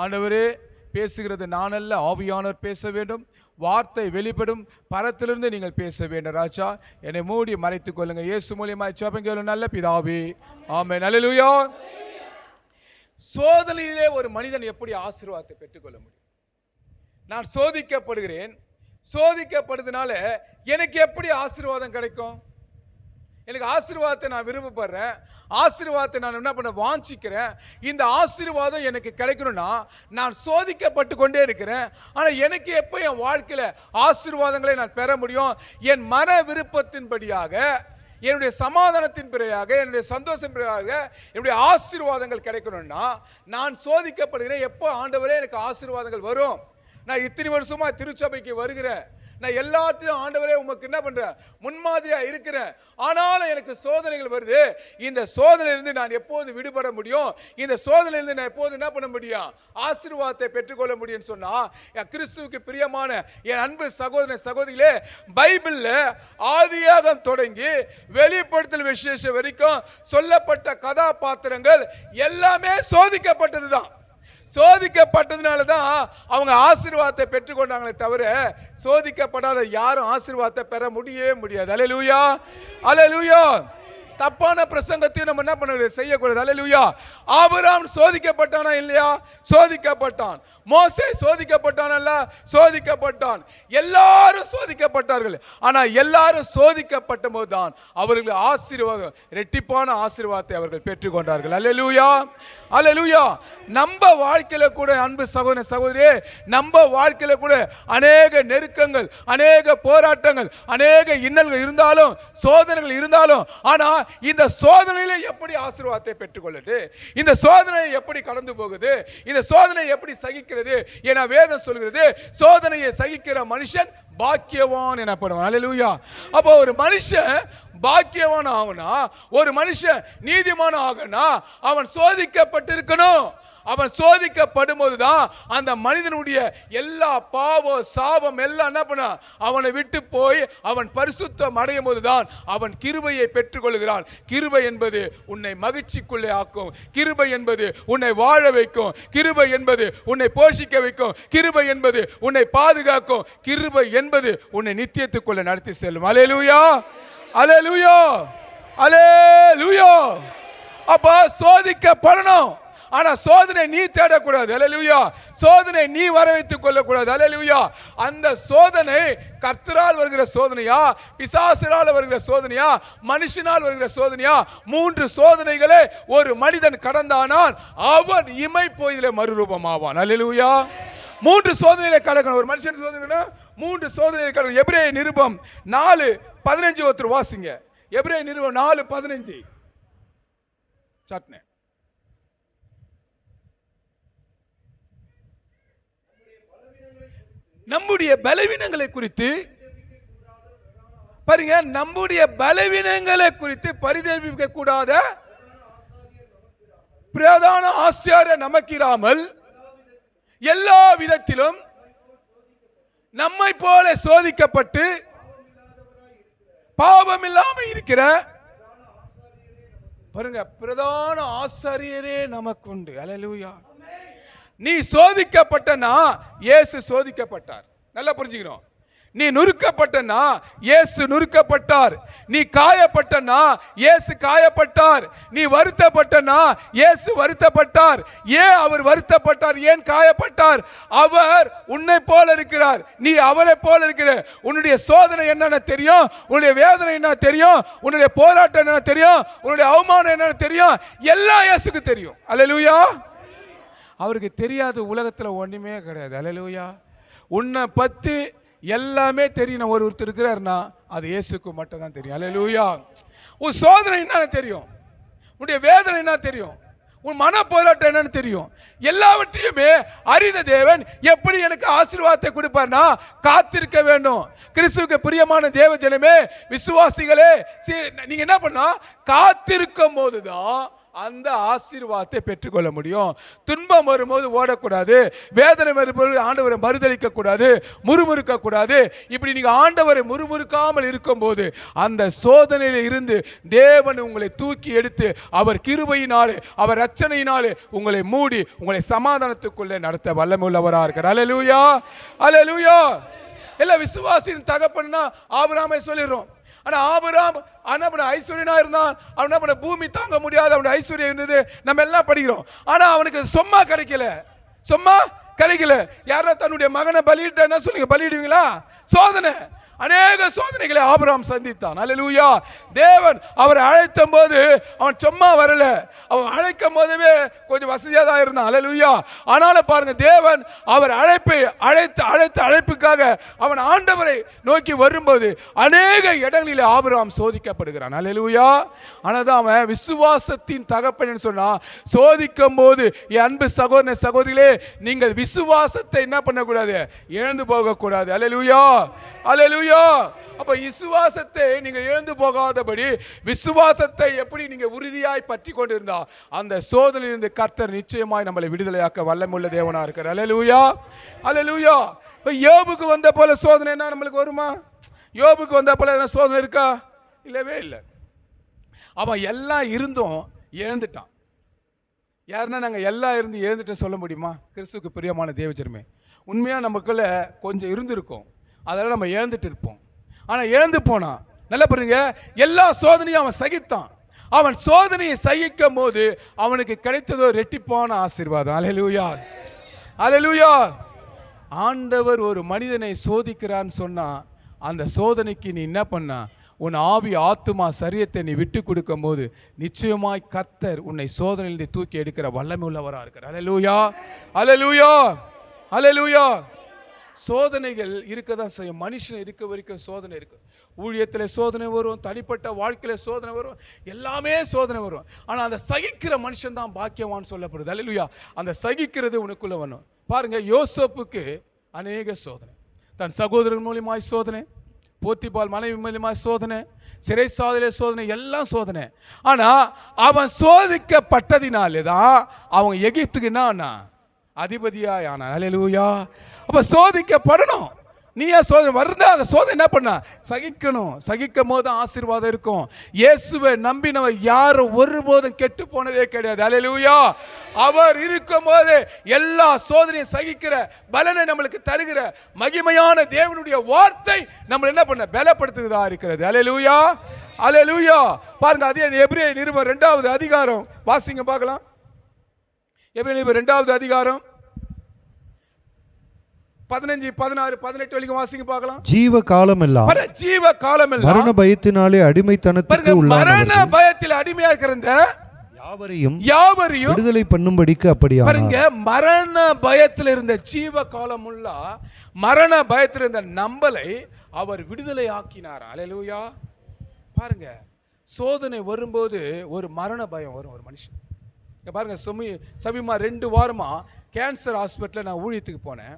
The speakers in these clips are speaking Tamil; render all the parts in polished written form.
ஆண்டவரே, பேசுகிறது நான் அல்ல, ஆவியானவர் பேச வேண்டும். வார்த்தை வெளிப்படும். பரத்திலிருந்து நீங்கள் பேச வேண்டும். ராஜா, என்னை மூடி மறைத்துக் கொள்ளுங்க. இயேசு மூலியமாய் ஜெபம் கேளும் நல்ல பிதாவே, ஆமென். அல்லேலூயா. சோதனையிலே ஒரு மனிதன் எப்படி ஆசீர்வாதத்தை பெற்றுக்கொள்ள முடியும்? நான் சோதிக்கப்படுகிறேன். சோதிக்கப்படுறதுனால எனக்கு எப்படி ஆசீர்வாதம் கிடைக்கும்? எனக்கு ஆசீர்வாதத்தை நான் விரும்பப்படுறேன். ஆசீர்வாதத்தை நான் என்ன பண்ண வாஞ்சிக்கிறேன். இந்த ஆசீர்வாதம் எனக்கு கிடைக்கணும்னா நான் சோதிக்கப்பட்டு கொண்டே இருக்கிறேன். ஆனால் எனக்கு எப்போ என் வாழ்க்கையில் ஆசீர்வாதங்களை நான் பெற முடியும்? என் மன விருப்பத்தின்படியாக, என்னுடைய சமாதானத்தின் பிறகாக, என்னுடைய சந்தோஷம் பிறகாக என்னுடைய ஆசீர்வாதங்கள் கிடைக்கணும்னா நான் சோதிக்கப்படுகிறேன். எப்போ ஆண்டவரே எனக்கு ஆசீர்வாதங்கள் வரும்? நான் இத்தனை வருஷமா திருச்சபைக்கு வருகிறேன். நான் எல்லாத்தையும் ஆண்டவரே உமக்கு என்ன பண்றேன், முன்மாதிரியா இருக்கிறேன். ஆனாலும் எனக்கு சோதனைகள் வருது. இந்த சோதனையிலிருந்து நான் எப்போது விடுபட முடியும்? இந்த சோதனையிலிருந்து நான் எப்போது என்ன பண்ண முடியும்? ஆசீர்வாதத்தை பெற்றுக்கொள்ள முடியும் சொன்னா, கிறிஸ்துவுக்கு பிரியமான என் அன்பு சகோதர சகோதரிகளே, பைபிள்ல ஆதியாகமம் தொடங்கி வெளிப்படுத்தல் விசேஷம் வரைக்கும் சொல்லப்பட்ட கதாபாத்திரங்கள் எல்லாமே சோதிக்கப்பட்டதுதான். சோதிக்கப்பட்டதுனால தான் அவங்க ஆசீர்வாதத்தை பெற்றுக்கொண்டாங்களே தவிர சோதிக்கப்படாத யாரும் ஆசீர்வாதத்தை பெற முடியவே முடியாது. அல்லேலூயா, அல்லேலூயா. தப்பான பிரசங்கத்தையும் நம்ம என்ன பண்ண செய்யக்கூடாது. அல்லேலூயா. ஆபிரகாம் சோதிக்கப்பட்டானா இல்லையா? சோதிக்கப்பட்டான். மோசே சோதிக்கப்பட்டானல்ல? சோதிக்கப்பட்டான். எல்லாரும் சோதிக்கப்பட்டார்கள். ஆனா எல்லாரும் சோதிக்கப்பட்ட போதுதான் அவர்கள் ஆசீர்வாதம், இரட்டிப்பான ஆசீர்வாதத்தை அவர்கள் பெற்றுக்கொண்டார்கள். அல்லேலூயா, அல்லேலூயா. நம்ம வாழ்க்கையில கூட அன்பு சகோதர சகோதரியே, நம்ம வாழ்க்கையில கூட அநேக நெருக்கங்கள், அநேக போராட்டங்கள், அநேக இன்னல்கள் இருந்தாலும், சோதனைகள் இருந்தாலும், ஆனா இந்த சோதனையில எப்படி ஆசீர்வாதத்தை பெற்றுக்கொள்ளட்டு? இந்த சோதனை எப்படி கடந்து போகுது? இந்த சோதனை எப்படி சகிக்கிறது என வேதம் சொல்கிறது. சோதனையை சகிக்கிற மனுஷன் பாக்கியவான் எனப்படுவான். அல்லேலூயா. அப்போ ஒரு மனுஷன் பாக்கியவான் ஆகுனா, ஒரு மனுஷன் நீதிமான ஆகுனா அவன் சோதிக்கப்பட்டிருக்கணும். அவன் சோதிக்கப்படும் போதுதான் அந்த மனிதனுடைய எல்லா பாவம் சாபம் எல்லாம் என்ன பண்ண அவனை விட்டு போய் அவன் பரிசுத்தம் அடையும் போதுதான் அவன் கிருபையை பெற்றுக்கொள்கிறான். கிருபை என்பது உன்னை மகிழ்ச்சிக்குள்ளே ஆக்கும். கிருபை என்பது உன்னை வாழ வைக்கும். கிருபை என்பது உன்னை போஷிக்க வைக்கும். கிருபை என்பது உன்னை பாதுகாக்கும். கிருபை என்பது உன்னை நித்தியத்துக்குள்ளே நடத்தி செல்லும். அல்லேலூயா, அல்லேலூயா, அல்லேலூயா. அப்ப சோதிக்கப்படணும். ஆனா சோதனை நீ தேடக்கூடாது. அல்லேலூயா. சோதனை நீ வர வைத்துக் கொள்ளக்கூடாது. அல்லேலூயா. அந்த சோதனை கர்த்தரால் வருகிற சோதனையா, பிசாசினால் வருகிற சோதனையா, மனுஷனால் வருகிற சோதனையா? 3 சோதனைகளை ஒரு மனிதன் கடந்தானால் அவன் இமை போயிலே மறுரூபமாவான். அல்லேலூயா. 3 சோதனைகளை கடக்கணும் ஒரு மனுஷன். சோதனை 3 சோதனைகளை கடக்கணும். எபிரேய நிருபம் 4:15 ஒருத்தர் வாசிங்க. எபிரேய நிருபம் 4:15. சட்னே. நம்முடைய பலவீனங்களை குறித்து பாருங்க, நம்முடைய பலவீனங்களை குறித்து பரிதபிக்க கூடாத பிரதான ஆசாரியர் நமக்கிராமல் எல்லா விதத்திலும் நம்மை போல சோதிக்கப்பட்டு பாவம் இல்லாமல் இருக்கிற பாருங்க பிரதான ஆசாரியரே நமக்குண்டு. அல்லேலூயா. நீ சோதிக்கப்பட்டனா இயேசு சோதிக்கப்பட்டார். நல்லா புரிஞ்சுக்கணும். நீ நுறுக்கப்பட்டனா இயேசு நுறுக்கப்பட்டார். நீ காயப்பட்டனா இயேசு காயப்பட்டார். நீ வருத்தப்பட்டனா இயேசு வருத்தப்பட்டார். ஏன் அவர் வருத்தப்பட்டார்? ஏன் காயப்பட்டார்? அவர் உன்னை போல இருக்கிறார். நீ அவரை போல இருக்கிற. உன்னுடைய சோதனை என்னன்னு தெரியும். உன்னுடைய வேதனை என்ன தெரியும். உன்னுடைய போராட்டம் என்ன தெரியும். உன்னுடைய அவமானம் என்னன்னு தெரியும். எல்லாம் இயேசுக்கு தெரியும். அல்லேலூயா. அவருக்கு தெரியாத உலகத்தில் ஒன்றுமே கிடையாது. அல்லேலூயா. உன்னை பற்றி எல்லாமே தெரியும். ஒருத்தர் இருக்கிறார்னா அது இயேசுக்கு மட்டும் தான் தெரியும். அல்லேலூயா. உன் சோதனை என்னன்னு தெரியும். உன்னுடைய வேதனை என்ன தெரியும். உன் மன போராட்டம் என்னன்னு தெரியும். எல்லாவற்றையுமே அறிந்த தேவன் எப்படி எனக்கு ஆசீர்வாதத்தை கொடுப்பார்னா காத்திருக்க வேண்டும். கிறிஸ்துவுக்கு பிரியமான தேவ ஜனமே, விசுவாசிகளே, நீங்க என்ன பண்ணா காத்திருக்கும் போதுதான் அந்த ஆசீர்வாதத்தை பெற்றுக்கொள்ள முடியும். துன்பம் வரும்போது ஓடக்கூடாது, வேதனை வரும்போது ஆண்டவரை மறுதலிக்க கூடாது, முறுமுறுக்க கூடாது. இப்படி நீங்க ஆண்டவரை முறுமுறுக்காமல் இருக்கும்போது அந்த சோதனையில இருந்து தேவன் உங்களை தூக்கி எடுத்து அவர் கிருபையினாலே அவர் ரட்சணையினாலே உங்களை மூடி உங்களை சமாதானத்துக்குள்ளே நடத்த வல்லமை உள்ளவராக இருக்கிறார். அல்லேலூயா, அல்லேலூயா. எல்லா விசுவாசியின் தகப்பன்னா ஆபிரகாமை சொல்லிடுறோம். ஆனா ஆபிரகாம் ஐஸ்வர்யனா இருந்தான். அவன் பூமி தாங்க முடியாத அவனுடைய ஐஸ்வர்யம் இருந்தது, நம்ம எல்லாம் படிக்கிறோம். ஆனா அவனுக்கு சும்மா கிடைக்கல, சும்மா கிடைக்கல. யாரோ தன்னுடைய மகனை பலியிட்ட என்ன சொல்லுங்க, பலியிடுவீங்களா? சோதனை, அநேக சோதனைகளை ஆபிரகாம் சந்தித்தான். அல்லேலூயா. தேவன் அவரை அழைத்த போது அவன் சும்மா வரல, அவன் அழைக்கும் போதுவே கொஞ்சம் வசதியாக தான் இருந்தான். அல்லேலூயா. ஆனாலும் பாருங்க, தேவன் அவர் அழைப்புக்காக அவன் ஆண்டவரை நோக்கி வரும்போது அநேக இடங்களில் ஆபிரகாம் சோதிக்கப்படுகிறான். அல்லேலூயா. ஆனால் அவன் விசுவாசத்தின் தகப்பன் சொன்னா, சோதிக்கும் போது என் அன்பு சகோதர சகோதரிகளே, நீங்கள் விசுவாசத்தை என்ன பண்ணக்கூடாது, இழந்து போகக்கூடாது. அல்லேலூயா, அல்லேலூயா. அப்ப விசுவாசத்தை நீங்கள் இழந்து போகாதபடி விசுவாசத்தை எப்படி நீங்க உறுதியாய் பற்றி கொண்டிருந்தா அந்த சோதனையிலிருந்து கர்த்தர் நிச்சயமாய் நம்மளை விடுதலையாக்க வல்லமையுள்ள தேவனா இருக்கிறார். அல்லேலூயா, அல்லேலூயா. இப்ப யோபுக்கு வந்த போல சோதனை என்ன நம்மளுக்கு வருமா? யோபுக்கு வந்த போல என்ன சோதனை இருக்கா? இல்லவே இல்லை. அவன் எல்லாம் இருந்தும் இழந்துட்டான். யாருன்னா நாங்கள் எல்லாம் இருந்து இழந்துட்டு சொல்ல முடியுமா? கிறிஸ்துவுக்கு பிரியமான தேவஜனமே, உண்மையாக நமக்குள்ள கொஞ்சம் இருந்திருக்கும், அதெல்லாம் நம்ம இழந்துட்டு இருப்போம். ஆனால் இழந்து போனான். நல்லா பாருங்க, எல்லா சோதனையும் அவன் சகித்தான். அவன் சோதனையை சகிக்கும் போது அவனுக்கு கிடைத்ததோ ரெட்டிப்பான ஆசீர்வாதம். அல்லேலூயா, அல்லேலூயா. ஆண்டவர் ஒரு மனிதனை சோதிக்கிறான்னு சொன்னா அந்த சோதனைக்கு நீ என்ன பண்ண, உன் ஆவி ஆத்துமா சரீரத்தை நீ விட்டு கொடுக்கும் போது நிச்சயமாய் கர்த்தர் உன்னை சோதனையிலிருந்து தூக்கி எடுக்கிற வல்லமை உள்ளவராக இருக்கிறார். அல்லேலூயா, அல்லேலூயா, அல்லேலூயா. சோதனைகள் இருக்க தான் செய்யும். மனுஷன் இருக்க வரைக்கும் சோதனை இருக்கு. ஊழியத்தில் சோதனை வரும், தனிப்பட்ட வாழ்க்கையில் சோதனை வரும், எல்லாமே சோதனை வரும். ஆனால் அந்த சகிக்கிற மனுஷன் தான் பாக்கியவான் சொல்லப்படுது. அல்லேலூயா. அந்த சகிக்கிறது உனக்குள்ள வரணும். பாருங்க, யோசேப்புக்கு அநேக சோதனை, தன் சகோதரன் மூலியமாய் சோதனை, போத்திபால் மனைவி மூலியமாய் சோதனை, சிறைசாலையிலே சோதனை, எல்லாம் சோதனை. ஆனால் அவன் சோதிக்கப்பட்டதினாலே தான் அவங்க எகிப்துக்கு என்ன அதிபதியாய் ஆனான். அல்லேலூயா. அப்ப சோதிக்கப்படணும். நீ ஏன் சோதனை வருதா? அந்த சோதனை என்ன பண்ண, சகிக்கணும். சகிக்கும் போது ஆசீர்வாதம் இருக்கும். இயேசுவை நம்பினவர் யாரும் ஒருபோதும் கெட்டு போனதே கிடையாது. அல்லேலூயா. அவர் இருக்கும் போது எல்லா சோதனையும் சகிக்கிற பலனை நம்மளுக்கு தருகிற மகிமையான தேவனுடைய வார்த்தை நம்ம என்ன பண்ண, பலப்படுத்துவதா இருக்கிறது. அல்லேலூயா, அல்லேலூயா. பாருங்க, அதே எபிரேய நிருபம் 2வது அதிகாரம் வாசிங்க பார்க்கலாம். எபிரேய நிருபம் 2வது அதிகாரம் 15, 16, 18 வரைக்கும் வாசிங்க பார்க்கலாம். ஜீவ காலமெல்லாம் மரண பயத்தினாலே அடிமைத்தனத்துக்கு உள்ளானவர்கள், மரண பயத்தில் அடிமையா இருக்கிற யாவரையும் விடுதலை பண்ணும்படிக்கு அப்படியே பாருங்க. மரண பயத்தில் இருந்த ஜீவ காலமுள்ள மரண பயத்தில் இருந்த நம்மளை அவர் விடுதலை ஆக்கினார். அல்லேலூயா. பாருங்க, சோதனை வரும்போது ஒரு மரண பயம் வரும் ஒரு மனுஷன். பாருங்க, சமீபமா 2 வாரமா கேன்சர் ஹாஸ்பிட்டலில் நான் ஊழியத்துக்கு போனேன்,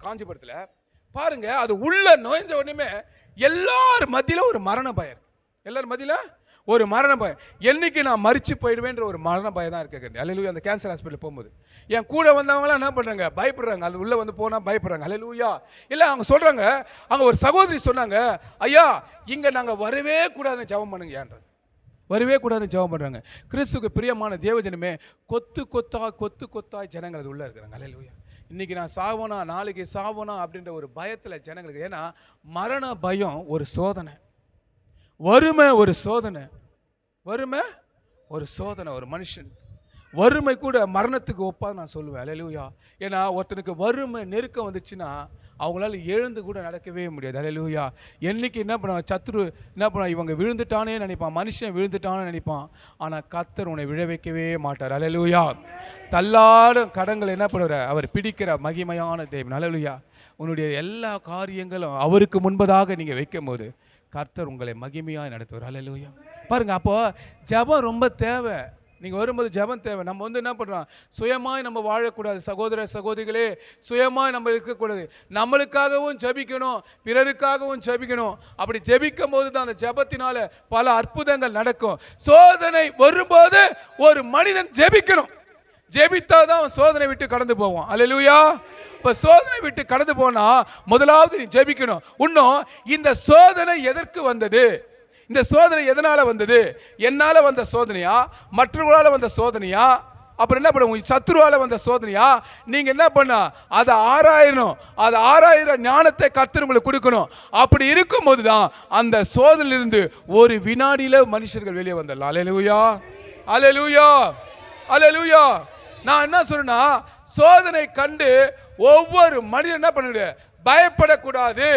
காஞ்சிபுரத்தில். பாருங்க, அது உள்ள நுழைஞ்ச உடனே எல்லாரும் மத்தியில ஒரு மரண பயம், எல்லாரும் மத்தியில ஒரு மரண பயம். என்னைக்கு நான் மறிச்சு போயிடுவேன்ற ஒரு மரண பயம் தான் இருக்கு. அல்லேலூயா. அந்த கேன்சர் ஹாஸ்பிட்டல் போகும்போது என் கூட வந்தவங்களாம் என்ன பண்ணுறாங்க, பயப்படுறாங்க. அது உள்ளே வந்து போனால் பயப்படுறாங்க. அல்லேலூயா. இல்லை, அவங்க சொல்கிறாங்க, அங்கே ஒரு சகோதரி சொன்னாங்க, ஐயா இங்கே நாங்கள் வரவே கூடாதுன்னு ஜெபம் பண்ணுங்க ஏன்றாங்க. வரவே கூடாதுன்னு ஜெபம் பண்ணுறாங்க. கிறிஸ்துவுக்கு பிரியமான தேவஜனமே, கொத்து கொத்தாய் ஜனங்கள் அது உள்ளே இருக்கிறாங்க. அல்லேலூயா. இன்றைக்கி நான் சாவனா, நாளைக்கு சாவனா அப்படின்ற ஒரு பயத்தில் ஜனங்களுக்கு. ஏன்னா மரண பயம் ஒரு சோதனை, வறுமை ஒரு சோதனை, வறுமை ஒரு சோதனை. ஒரு மனுஷன் வறுமை கூட மரணத்துக்கு ஒப்பாது நான் சொல்லுவேன். அல்லேலூயா. ஏன்னா ஒருத்தனுக்கு வறுமை நெருக்கம் வந்துச்சுன்னா அவங்களால எழுந்து கூட நடக்கவே முடியாது. அல்லேலூயா. என்னைக்கு என்ன பண்ணுவான், சத்துரு என்ன பண்ணுவான், இவங்க விழுந்துட்டானே நினைப்பான், மனுஷன் விழுந்துட்டானே நினைப்பான். ஆனால் கர்த்தர் உன்னை விழ வைக்கவே மாட்டார். அல்லேலூயா. தள்ளாடும் கடங்களை என்ன பண்ணுவார், அவர் பிடிக்கிற மகிமையான தேவன். அல்லேலூயா. உன்னுடைய எல்லா காரியங்களும் அவருக்கு முன்பதாக நீங்கள் வைக்கும் போது கர்த்தர் உங்களை மகிமையாக நடத்துவார். அல்லேலூயா. பாருங்க, அப்போ ஜெபம் ரொம்ப தேவை. நீங்கள் வரும்போது ஜெபம் தேவை. நம்ம என்ன பண்ணுறோம், சுயமாய் நம்ம வாழக்கூடாது சகோதர சகோதரிகளே, சுயமாய் நம்ம இருக்கக்கூடாது. நம்மளுக்காகவும் ஜெபிக்கணும், பிறருக்காகவும் ஜெபிக்கணும். அப்படி ஜெபிக்கும் போது தான் அந்த ஜெபத்தினால பல அற்புதங்கள் நடக்கும். சோதனை வரும்போது ஒரு மனிதன் ஜெபிக்கணும். ஜெபித்தாதான் அவன் சோதனை விட்டு கடந்து போவான். அல்லேலூயா. இப்போ சோதனை விட்டு கடந்து போனா முதலாவது நீ ஜெபிக்கணும். இன்னும் இந்த சோதனை எதற்கு வந்தது, இந்த சோதனை எதனால வந்தது, என்னால வந்த சோதனையா, மற்றவர்களால வந்த சோதனையா, அப்புறம் என்ன பண்ண உங்க சத்துருவால வந்த சோதனையா, நீங்க என்ன பண்ண அதை ஆராயணும். அதை ஆராயிற ஞானத்தை கர்த்தர் உங்களுக்கு கொடுக்கணும். அப்படி இருக்கும்போது தான் அந்த சோதனையிலிருந்து ஒரு வினாடியில மனுஷர்கள் வெளியே வந்துடலாம். அல்லேலூயா, அல்லேலூயா, அல்லேலூயா. நான் என்ன சொல்றேன்னா, சோதனை கண்டு ஒவ்வொரு மனிதன் என்ன பண்ணுது, பயப்படக்கூடாது.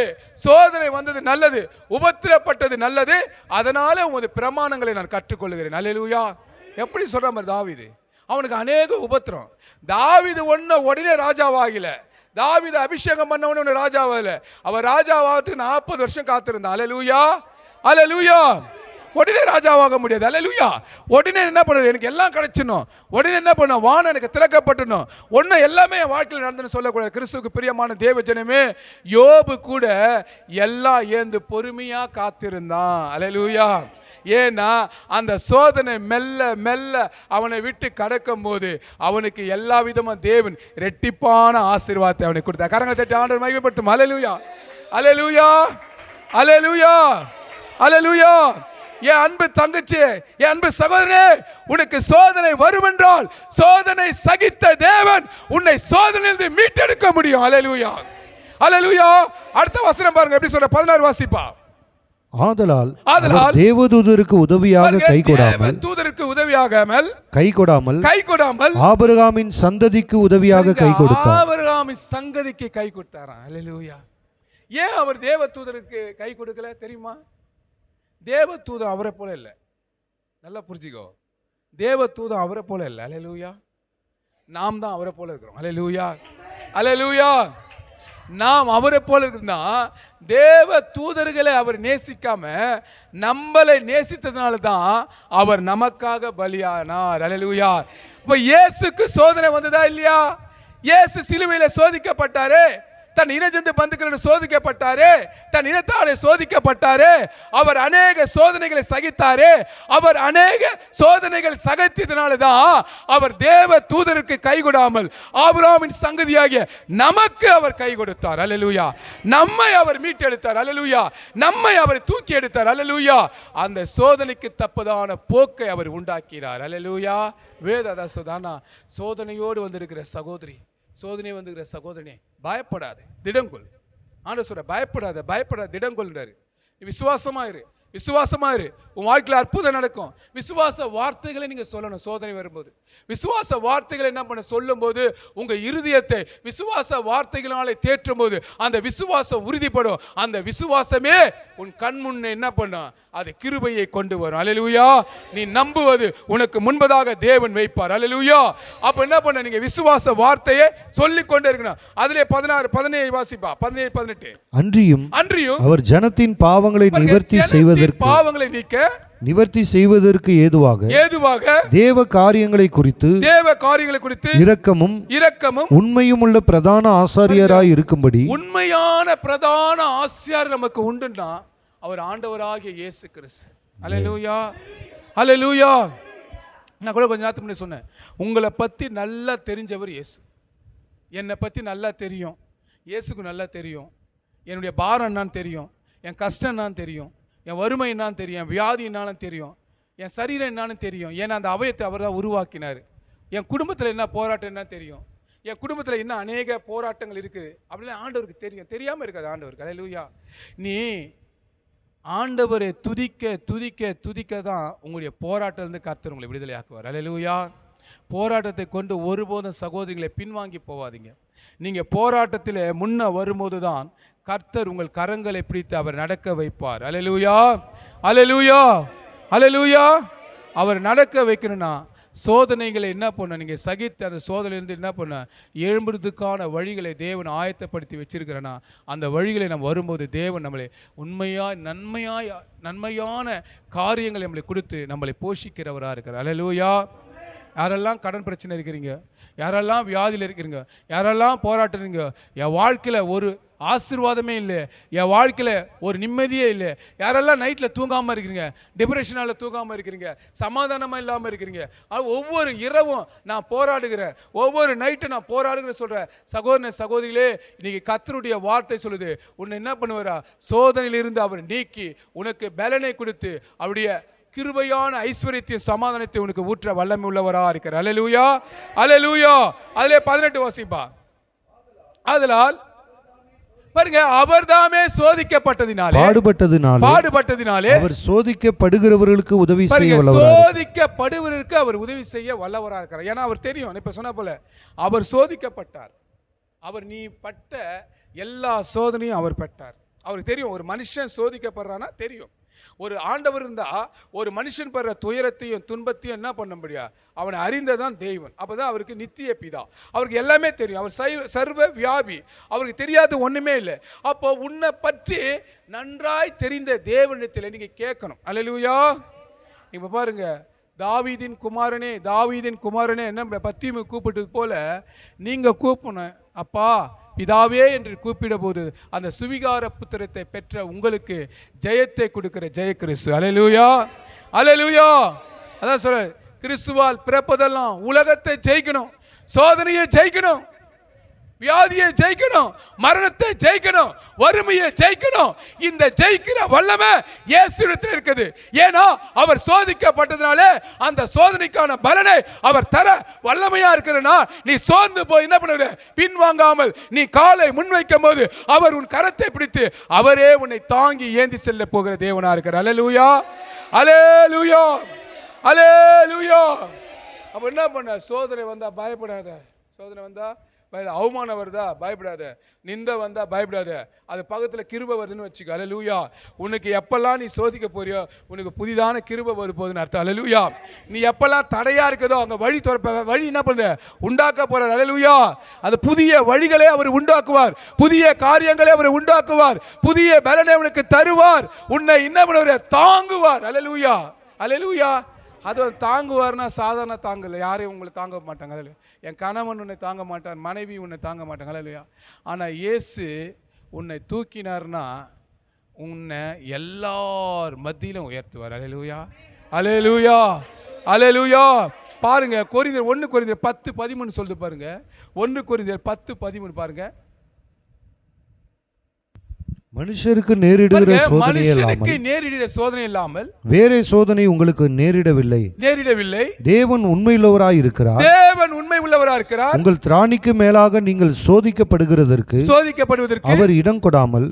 சோதனை வந்தது நல்லது, உபத்திரப்பட்டது நல்லது, அதனால உமது பிரமாணங்களை நான் கற்றுக்கொள்கிறேன். அல்லேலூயா. எப்படி சொல்ற மாதிரி தாவீது, அவனுக்கு அநேக உபத்திரம். தாவீது உடனே ராஜாவாகல. தாவீது அபிஷேகம் பண்ண உடனே ராஜாவாகல. அவர் ராஜாவாகிறதுக்கு 40 வருஷம் காத்திருந்தான். அல்லேலூயா, அல்லேலூயா. உடனே ராஜாவாக முடியாது. அல்லேலூயா. உடனே என்ன பண்ணுறது, எனக்கு எல்லாம் கிடைச்சிடணும், உடனே என்ன பண்ண வானம் எனக்கு திறக்கப்பட்டணும், ஒன்றும் எல்லாமே என் வாழ்க்கையில் நடந்துன்னு சொல்லக்கூடாது. கிறிஸ்துவுக்கு பிரியமான தேவ ஜனமே, யோபு கூட எல்லாம் ஏந்து பொறுமையாக காத்திருந்தான். அல்லேலூயா. ஏன்னா அந்த சோதனை மெல்ல மெல்ல அவனை விட்டு கடக்கும் போது அவனுக்கு எல்லா விதமும் தேவன் ரெட்டிப்பான ஆசீர்வாதத்தை அவனுக்கு கொடுத்தார். கரங்களை தட்டி ஆண்டவர் மகிமைப்படுத்தும். அல்லேலூயா, அல்லேலூயா, அல்லேலூயா, அல்லேலூயா. என் அன்பு தங்கச்சி, என் அன்பு சகோதரனே, உனக்கு சோதனை வரும் என்றால் சோதனை சகித்த தேவன் உன்னை சோதனையிலிருந்து மீட்டெடுக்க முடியும். அல்லேலூயா, அல்லேலூயா. அடுத்த வசனம் பாருங்க, எப்படி சொல்ற, 16 வாசிப்பா. ஆதலால் தேவதூதருக்கு உதவியாக கைகொடாமல் ஆபிரகாமின் சந்ததிக்கு உதவியாக கை கொடுத்தார். ஆபிரகாமின் சந்ததிக்கு கை கொடுத்தாராம். அல்லேலூயா. ஏன் அவர் தேவதூதருக்கு கை கொடுக்கல தெரியுமா? தேவதூதன் அவரை போல இல்லை. நல்லா புரிஞ்சுக்கோ, தேவதூதன் அவரை போல இல்லை. அல்லேலூயா. நாம் தான் அவரை போல இருக்கிறோம். அல்லேலூயா, அல்லேலூயா. நாம் அவரை போல இருக்குன்னா, தேவ தூதர்களை அவர் நேசிக்காம நம்மளை நேசித்ததுனால தான் அவர் நமக்காக பலியானார். அல்லேலூயா. இப்ப இயேசுக்கு சோதனை வந்ததா இல்லையா? இயேசு சிலுவையில சோதிக்கப்பட்டாரே, தன் இனஜந்து பந்துக்களுடன் சோதிக்கப்பட்டாரே, தன் இனத்தாலே சோதிக்கப்பட்டாரே, அவர் அநேக சோதனைகளை சகித்தாரே. அவர் அநேக சோதனைகள் சகித்ததனால தான் அவர் தேவ தூதருக்கு கை கொடாமல் ஆபிரகாமின் சங்கதியாகிய நமக்கு அவர் கை கொடுத்தார். அல்லேலூயா. நம்மை அவர் மீட்டெடுத்தார். அல்லேலூயா. நம்மை அவர் தூக்கி எடுத்தார். அல்லேலூயா. அந்த சோதனைக்கு தப்பதான போக்கை அவர் உண்டாக்கினார். அல்லேலூயா. வேததாசதானா சோதனையோடு வந்திருக்கிற சகோதரி, சோதனை வந்துகிற சகோதரனே, பயப்படாது, திடங்கொள். ஆண்டவர் சொல்ற, பயப்படாத, பயப்படாத, திடங்கொள்றாரு. விசுவாசமாயிரு, விசுவாசமாயிரு, உன் வாழ்க்கையில் அற்புதம் நடக்கும். விசுவாச வார்த்தைகளை நீங்க சொல்லணும். சோதனை வரும்போது விசுவாச வார்த்தைகளை என்ன பண்ண சொல்லும் போது உங்க இருதயத்தை விசுவாச வார்த்தைகளாலே தேற்றும் போது அந்த விசுவாசம் உறுதிப்படும். அந்த விசுவாசமே உன் கண் முன்னே என்ன பண்ணும், அது கிருபையை கொண்டு வரும். அல்லேலூயா. நீ நம்புவது உனக்கு முன்பதாக தேவன் வைப்பார். அல்லேலூயா. அப்ப என்ன பண்ண, நீங்க விசுவாச வார்த்தையை சொல்லிக் கொண்டே இருக்கணும். அதிலே 16 17 வாசிப்பா. 17 18. அன்றியும் அவர் ஜனத்தின் பாவங்களை நிவர்த்தி செய்வதற்கு ஏதுவாக தேவ காரியங்களை குறித்து இரக்கமும் உண்மையும் உள்ள பிரதான ஆசாரியராய் இருக்கும்படி. உண்மையான பிரதான ஆசாரியர் நமக்கு உண்டுன்னா அவர் ஆண்டவராகிய இயேசு கிறிஸ்து. அல்லேலூயா, அல்லேலூயா. நான் கூட கொஞ்ச நேரத்துக்கு முன்னாடி சொன்னேன், உங்களை பத்தி நல்லா தெரிஞ்சவர் இயேசு. என்னை பத்தி நல்லா தெரியும், இயேசுக்கு நல்லா தெரியும். என்னுடைய பாரம் என்னான்னு தெரியும், என் கஷ்டம் என்னான்னு தெரியும், என் வறுமை என்னான்னு தெரியும், என் வியாதி என்னான்னு தெரியும், என் சரீரம் என்னான்னு தெரியும். ஏன்னா அந்த அவயத்தை அவர் தான் உருவாக்கினார். என் குடும்பத்தில் என்ன போராட்டம் என்ன தெரியும், என் குடும்பத்தில் என்ன அநேக போராட்டங்கள் இருக்குது அப்படிலாம் ஆண்டவருக்கு தெரியும். தெரியாமல் இருக்காது ஆண்டவருக்கு. அல்லேலூயா. நீ ஆண்டவரை துதிக்க துதிக்க துதிக்க தான் உங்களுடைய போராட்டத்திலிருந்து கர்த்தர் உங்களை விடுதலை ஆக்குவார். அல்லேலூயா. போராட்டத்தை கொண்டு ஒருபோதும் சகோதரிகளை பின்வாங்கி போவாதீங்க. நீங்கள் போராட்டத்தில் முன்ன வரும்போது தான் கர்த்தர் உங்கள் கரங்களை பிடித்து அவர் நடக்க வைப்பார். அல்லேலூயா, அல்லேலூயா, அல்லேலூயா. அவர் நடக்க வைக்கணும்னா சோதனைகளை என்ன பண்ண, நீங்கள் சகித்து அந்த சோதனையிலிருந்து என்ன பண்ண, எழும்புறதுக்கான வழிகளை தேவன் ஆயத்தப்படுத்தி வச்சிருக்கிறேன்னா அந்த வழிகளை நம்ம வரும்போது தேவன் நம்மளை உண்மையான காரியங்களை நம்மளை கொடுத்து நம்மளை போஷிக்கிறவராக இருக்கிறார். அல்லேலூயா, யாரெல்லாம் கடன் பிரச்சனை இருக்கிறீங்க, யாரெல்லாம் வியாதியில் இருக்கிறீங்க, யாரெல்லாம் போராட்டுறீங்க, என் வாழ்க்கையில் ஒரு ஆசீர்வாதமே இல்லை, என் வாழ்க்கையில் ஒரு நிம்மதியே இல்லை, யாரெல்லாம் நைட்டில் தூங்காமல் இருக்கிறீங்க, டிப்ரெஷனால் தூங்காமல் இருக்கிறீங்க, சமாதானமாக இல்லாமல் இருக்கிறீங்க, ஒவ்வொரு இரவும் நான் போராடுகிறேன், ஒவ்வொரு நைட்டும் நான் போராடுகிறேன் சொல்கிற சகோதர சகோதரிகளே, இன்றைக்கி கர்த்தருடைய வார்த்தை சொல்லுது, உன்னை என்ன பண்ணுவாரா, சோதனையிலிருந்து அவர் நீக்கி உனக்கு பலனை கொடுத்து அவருடைய கிருபையான ஐஸ்வரியத்தையும் சமாதானத்தை உனக்கு ஊற்ற வல்லமை உள்ளவரா இருக்கிறார். அல்லேலூயா, அல்லேலூயா. அதிலே 18 வாசிப்பா. அதனால் பாருங்க, அவர்தாமே சோதிக்கப்பட்டதினாலே பாடுபட்டதினாலே அவர் சோதிக்கப்படுகிறவர்களுக்கு உதவி செய்ய வல்லவராக, சோதிக்கப்படுவதற்கு அவர் உதவி செய்ய வல்லவராக இருக்கிறார். ஏன்னா அவர் தெரியும், இப்ப சொன்ன போல அவர் சோதிக்கப்பட்டார், அவர் நீ பட்ட எல்லா சோதனையும் அவர் பட்டார். அவருக்கு தெரியும் ஒரு மனுஷன் சோதிக்கப்படுறான்னா தெரியும். ஒரு ஆண்டவர் இருந்தா ஒரு மனுஷன் படுற துயரத்தையும் துன்பத்தையும் என்ன பண்ண முடியாது, அவனை அறிந்ததான் தெய்வன். அப்பதான் அவருக்கு நித்திய பிதா, அவருக்கு எல்லாமே தெரியும். அவர் சர்வ வியாபி, அவருக்கு தெரியாது ஒண்ணுமே இல்லை. அப்போ உன்னை பற்றி நன்றாய் தெரிந்த தேவனிடத்தில் நீங்க கேட்கணும். அல்லேலூயா. இப்ப பாருங்க, தாவீதின் குமாரனே என்ன பத்தியமை கூப்பிட்டது போல நீங்க கூப்பிடணும், அப்பா பிதாவே என்று கூப்பிட போது அந்த சுவிகார புத்திரத்தை பெற்ற உங்களுக்கு ஜெயத்தை கொடுக்கிற ஜெய கிறிஸ்து. அல்லேலூயா, அல்லேலூயா. அதான் சொல்ற, கிறிஸ்துவால் பிறப்பதெல்லாம் உலகத்தை ஜெயிக்கணும், சோதனையை ஜெயிக்கணும், வியாதியை ஜெயிக்கணும், மரணத்தை ஜெயிக்கணும், வறுமையை ஜெயிக்கணும். இந்த ஜெயிக்கிற வல்லமை இயேசுவிடத்தில் இருக்குது. ஏன்னா அவர் சோதிக்கப்பட்டதுனால அந்த சோதனைக்கான பலனை அவர் தர வல்லமையா இருக்கிறனா, நீ சோர்ந்து போய் என்ன பண்ணுற, பின்வாங்காமல் நீ காலை முன்வைக்கும் போது அவர் உன் கரத்தை பிடித்து அவரே உன்னை தாங்கி ஏந்தி செல்ல போகிற தேவனா இருக்கிறார். அல்லேலூயா, அல்லேலூயா, அல்லேலூயா. அப்ப என்ன பண்ண, சோதனை வந்தா பயப்படாத, சோதனை வந்தா அவமானம் வருதா பயப்படாத, நிந்த வந்தா பயப்படாத, அது பக்கத்தில் கிருபை வருதுன்னு வச்சுக்க. அல்லேலூயா. உனக்கு எப்பெல்லாம் நீ சோதிக்க போறியோ உனக்கு புதிதான கிருபை வரும்போதுன்னு அர்த்தம். அல்லேலூயா. நீ எப்பெல்லாம் தடையா இருக்குதோ அங்கே வழி என்ன பண்ணுற உண்டாக்க போறார். அல்லேலூயா. அது புதிய வழிகளை அவர் உண்டாக்குவார், புதிய காரியங்களை அவர் உண்டாக்குவார், புதிய பலனை உனக்கு தருவார், உன்னை என்ன பண்ணுவார், தாங்குவார். அல்லேலூயா, அல்லேலூயா. அது தாங்குவார்னா சாதாரண தாங்கல, யாரையும் உங்களை தாங்க மாட்டாங்க. அல்லேலூயா. என் கணவன் உன்னை தாங்க மாட்டார், மனைவி உன்னை தாங்க மாட்டாங்க. அல்லேலூயா. ஆனால் இயேசு உன்னை தூக்கினார்னா உன்னை எல்லார் மத்தியிலும் உயர்த்துவார். அல்லேலூயா, அல்லேலூயா, அல்லேலூயா. பாருங்க, கொரிந்தியர் 1 கொரிந்தியர் 10:13 சொல்லுது பாருங்க. 1 கொரிந்தியர் 10:13 பாருங்க. மனுஷருக்கு நேரிடுகிற சோதனை இல்லாமல் வேறே சோதனை உங்களுக்கு நேரிடவில்லை. தேவன் உண்மையுள்ளவராய் இருக்கிறார், உங்கள் திராணிக்கு மேலாக நீங்கள் சோதிக்கப்படுவதற்கு அவர் இடம் கொடாமல்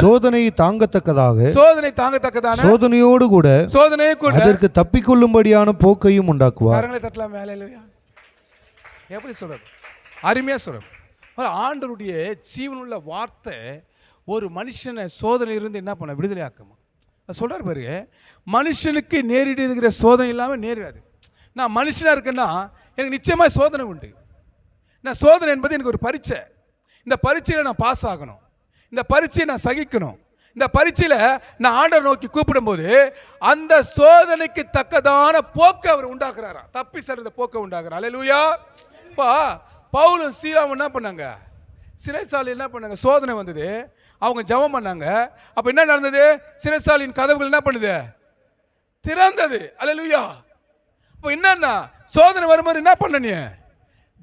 சோதனையை தாங்கத்தக்கதாக சோதனையோடு கூட அதற்கு தப்பிக்கொள்ளும்படியான போக்கையும் உண்டாக்குவார். எப்படி சொல்றது, அருமையா சொல்ற. ஆண்டவருடைய ஜீவனுள்ள வார்த்தை ஒரு மனுஷனை சோதனையிலிருந்து என்ன பண்ண விடுதலை ஆக்குமா சொல்றாரு பாருங்க. மனுஷனுக்கு நேரிடுகிற சோதனை இல்லாமல் நேரிடாது. நான் மனுஷனாக இருக்கேன்னா எனக்கு நிச்சயமாக சோதனை உண்டு. நான் சோதனை என்பது எனக்கு ஒரு பரீட்சை, இந்த பரீட்சையில் நான் பாஸ் ஆகணும், இந்த பரீட்சையை நான் சகிக்கணும், இந்த பரீட்சையில் நான் ஆண்டவர் நோக்கி கூப்பிடும்போது அந்த சோதனைக்கு தக்கதான போக்கை அவர் உண்டாக்குறாராம், தப்பி செல்ற போக்கை உண்டாக்குறார். அல்லேலூயா. இப்போ பவுலும் சீலாவும் என்ன பண்ணாங்க, சிறைசாலையில் என்ன பண்ணாங்க, சோதனை வந்தது, அவங்க ஜெபம் பண்ணாங்க. அப்ப என்ன நடந்தது, சிறைசாலையின் கதவுகள் என்ன பண்ணுது, திறந்தது. அல்லேலூயா. அப்ப என்னன்னா சோதனை வரும்போது என்ன பண்ண, நீ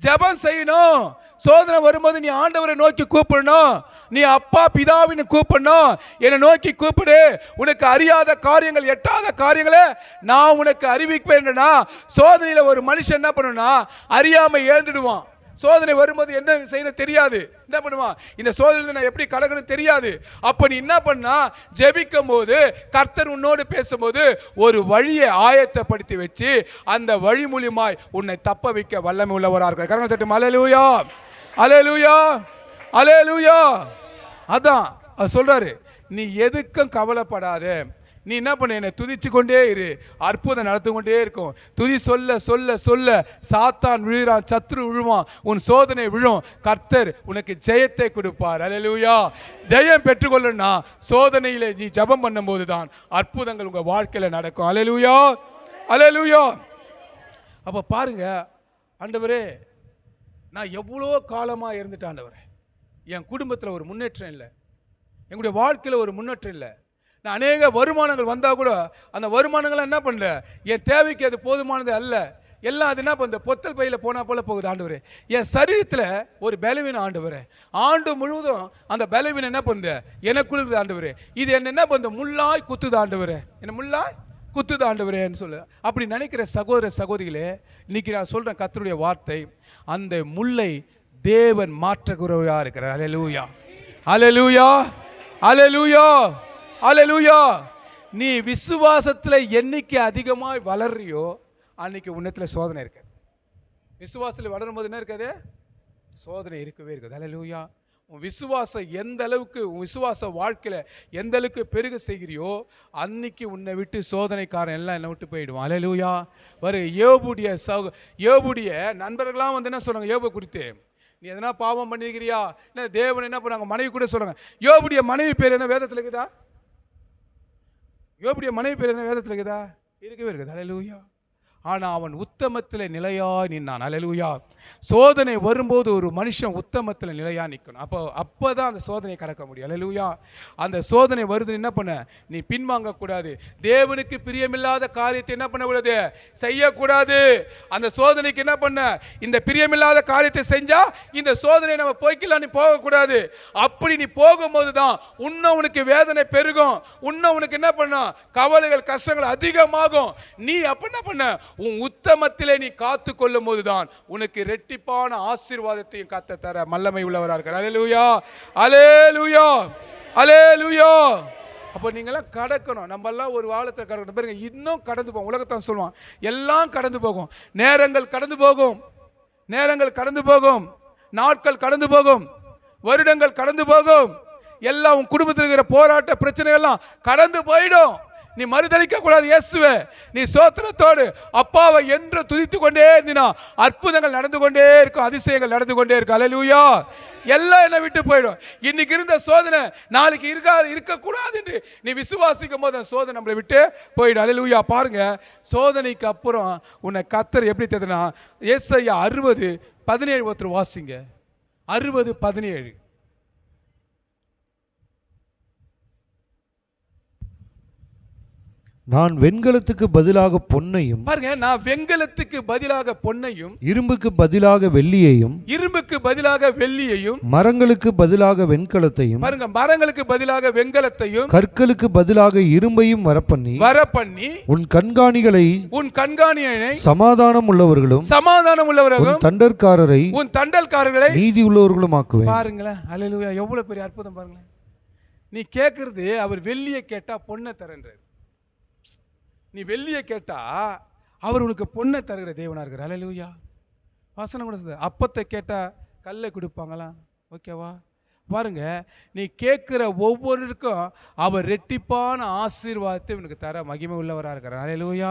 ஜெபம் செய்யணும். சோதனை வரும்போது நீ ஆண்டவரை நோக்கி கூப்பிடணும், நீ அப்பா பிதாவின்னு கூப்பிடணும், என்னை நோக்கி கூப்பிடு. உனக்கு அறியாத காரியங்கள், எட்டாத காரியங்களை நான் உனக்கு அறிவிப்பேன்னா. சோதனையில் ஒரு மனுஷன் என்ன பண்ணணும்னா அறியாம எழுந்துடுவான். சோதனை வரும்போது என்ன செய்யணும் தெரியாது, என்ன பண்ணுவான், இந்த சோதனை நான் எப்படி கடக்கணும் தெரியாது. அப்ப நீ என்ன பண்ணா, ஜெபிக்கும் போது கர்த்தர் உன்னோடு பேசும்போது ஒரு வழியை ஆயத்தப்படுத்தி வச்சு அந்த வழி மூலியமாய் உன்னை தப்ப வைக்க வல்லமை உள்ளவரார்கள். கரங்களை தட்டு. அல்லேலூயா, அல்லேலூயா, அல்லேலூயா. அதான் அது சொல்றாரு, நீ எதுக்கும் கவலைப்படாத, நீ என்ன பண்ண, என்னை துதிச்சு கொண்டே இரு, அற்புதம் நடத்து கொண்டே இருக்கும். துதி சொல்ல சொல்ல சொல்ல சாத்தான் விழுறான், சத்ரு விழுவான், உன் சோதனை விழும், கர்த்தர் உனக்கு ஜெயத்தை கொடுப்பார். அல்லேலூயா. ஜெயம் பெற்றுக்கொள்ளனா சோதனையிலே நீ ஜெபம் பண்ணும்போது தான் அற்புதங்கள் உங்க வாழ்க்கையில நடக்கும். அல்லேலூயா, அல்லேலூயா. அப்போ பாருங்க, ஆண்டவரே நான் எவ்வளோ காலமாக இருந்துட்டேன் ஆண்டவரே, என் குடும்பத்தில் ஒரு முன்னேற்றம் இல்லை, எங்களுடைய வாழ்க்கையில் ஒரு முன்னேற்றம் இல்லை. நான் அநேக வருமானங்கள் வந்தால் கூட அந்த வருமானங்கள்லாம் என்ன பண்ணல, என் தேவைக்கு அது போதுமானது அல்ல. எல்லாம் அது என்ன பண்ணுது, பொத்தல் பையில் போனால் போல போகுது ஆண்டவரே. என் சரீரத்தில் ஒரு பலவீனம் ஆண்டவரே, ஆண்டு முழுவதும் அந்த பலவீனம் என்ன பண்ணுது, எனக்கு கொடுக்குது ஆண்டவரே. இது என்ன பண்ணுது, முள்ளாய் குத்துது ஆண்டவரே, என்ன முள்ளாய் குத்துது ஆண்டவரேன்னு சொல்லு. அப்படி நினைக்கிற சகோதர சகோதரிகளே, இன்னைக்கு நான் சொல்கிறேன் கர்த்தருடைய வார்த்தை, அந்த முல்லை தேவன் மாற்றக்கூடியவராக இருக்கிறார். அல்லேலூயா, அல்லேலூயா, அல்லேலூயா, அல்லேலூயா. நீ விசுவாசத்தில் என்னைக்கு அதிகமாக வளர்றியோ அன்னைக்கு உன்னத்தில் சோதனை இருக்காது. விசுவாசத்தில் வளரும் போது என்ன இருக்காது, சோதனை இருக்கவே இருக்காது. அல்லேலூயா. உன் விசுவாசம் எந்த அளவுக்கு, உன் விசுவாச வாழ்க்கையில் எந்த அளவுக்கு பெருக செய்கிறியோ அன்னைக்கு உன்னை விட்டு சோதனைக்காரன் எல்லாம் என்னை விட்டு போயிடுவான். அல்லேலூயா. யோபுடைய நண்பர்கள்லாம் வந்து என்ன சொல்றாங்க யோபு குறித்து, நீ எதனா பாவம் பண்ணிருக்கிறியா, என்ன தேவன் என்ன பண்ணாங்க, மனைவி கூட சொல்றாங்க. யோபுடைய மனைவி பேர் என்ன வேதத்தில் இருக்குதா? யோபுடைய மனைவி பேர் என்ன வேதத்தில் இருக்குதா? இருக்கவே இருக்குது. அல்லேலூயா. ஆனால் அவன் உத்தமத்தில் நிலையாக நின்னான். அல்லேலூயா. சோதனை வரும்போது ஒரு மனுஷன் உத்தமத்தில் நிலையாக நிற்கணும். அப்போ தான் அந்த சோதனையை கடக்க முடியும். அல்லேலூயா. அந்த சோதனை வருது என்ன பண்ண, நீ பின்வாங்கக்கூடாது. தேவனுக்கு பிரியமில்லாத காரியத்தை என்ன பண்ணக்கூடாது, செய்யக்கூடாது. அந்த சோதனைக்கு என்ன பண்ண, இந்த பிரியமில்லாத காரியத்தை செஞ்சா இந்த சோதனை நம்ம போய்க்கலாம், நீ போகக்கூடாது. அப்படி நீ போகும்போது தான் இன்னும் உனக்கு வேதனை பெருகும், இன்னும் உனக்கு என்ன பண்ண, கவலைகள் கஷ்டங்கள் அதிகமாகும். நீ அப்ப என்ன பண்ண, உன் உத்தமத்திலே நீ காத்து கொள்ளும் போதுதான் உனக்கு இரட்டிப்பான ஆசீர்வாதத்தையும் காத்த தர வல்லமை உள்ளவராக இருக்கிறார். அல்லேலூயா, அல்லேலூயா, அல்லேலூயா. அப்போ நீங்களாம் கடக்கணும். நம்ம எல்லாம் ஒரு வாரத்தில் கடக்கணும். பாருங்க, இன்னும் கடந்து போகும். உலகத்தான் சொல்லுவான் எல்லாம் கடந்து போகும், நேரங்கள் கடந்து போகும், நேரங்கள் கடந்து போகும், நாட்கள் கடந்து போகும், வருடங்கள் கடந்து போகும். எல்லாம் உன் குடும்பத்தில் இருக்கிற போராட்ட பிரச்சனைகள்லாம் கடந்து போயிடும். நீ மறுதளிக்க கூடாது இயேசுவே. நீ சோத்திரத்தோடு அப்பாவை என்று துதித்து கொண்டே இருந்தினா அற்புதங்கள் நடந்து கொண்டே இருக்கும், அதிசயங்கள் நடந்து கொண்டே இருக்கும். அல்லேலூயா. எல்லாம் என்னை விட்டு போயிடும். இன்னைக்கு இருந்த சோதனை நாளைக்கு இருக்கக்கூடாது என்று நீ விசுவாசிக்கும் போது அந்த சோதனை நம்மளை விட்டு போயிடும். அல்லேலூயா. பாருங்க, சோதனைக்கு அப்புறம் உன்னை கர்த்தர் எப்படி தெரியுதுன்னா, ஏசாயா 60:17 ஒருத்தர் வாசிங்க. 60:17. நான் வெண்கலத்துக்கு பதிலாக பொன்னையும், பாருங்க, நான் வெண்கலத்துக்கு பதிலாக பொன்னையும், இரும்புக்கு பதிலாக வெள்ளியையும், இரும்புக்கு பதிலாக வெள்ளியையும், மரங்களுக்கு பதிலாக வெண்கலத்தையும், பாருங்க, மரங்களுக்கு பதிலாக வெண்கலத்தையும், கற்களுக்கு பதிலாக இரும்பையும் வரப்பண்ணி உன் கண்காணிகளை சமாதானம் உள்ளவர்களும் உன் தண்டல்காரரை நீதி உள்ளவர்களும் ஆக்குவேன். பாருங்களேன். அல்லேலூயா. எவ்வளவு பெரிய அற்புதம் பாருங்களேன். நீ கேட்கறது அவர் வெள்ளியை கேட்டா பொண்ணை தரன்றார். நீ வெள்ளியை கேட்டா அவர் உனக்கு பொண்ணை தருகிற தேவனா இருக்கிற. அல்லேலூயா. வசனம் கூட சொல்லுது, அப்பத்தை கேட்டா கல்லை கொடுப்பாங்களா? ஓகேவா? பாருங்க, நீ கேட்கிற ஒவ்வொருக்கும் அவர் ரெட்டிப்பான ஆசீர்வாதத்தை உனக்கு தர மகிமை உள்ளவராக இருக்கிறார். அல்லேலூயா,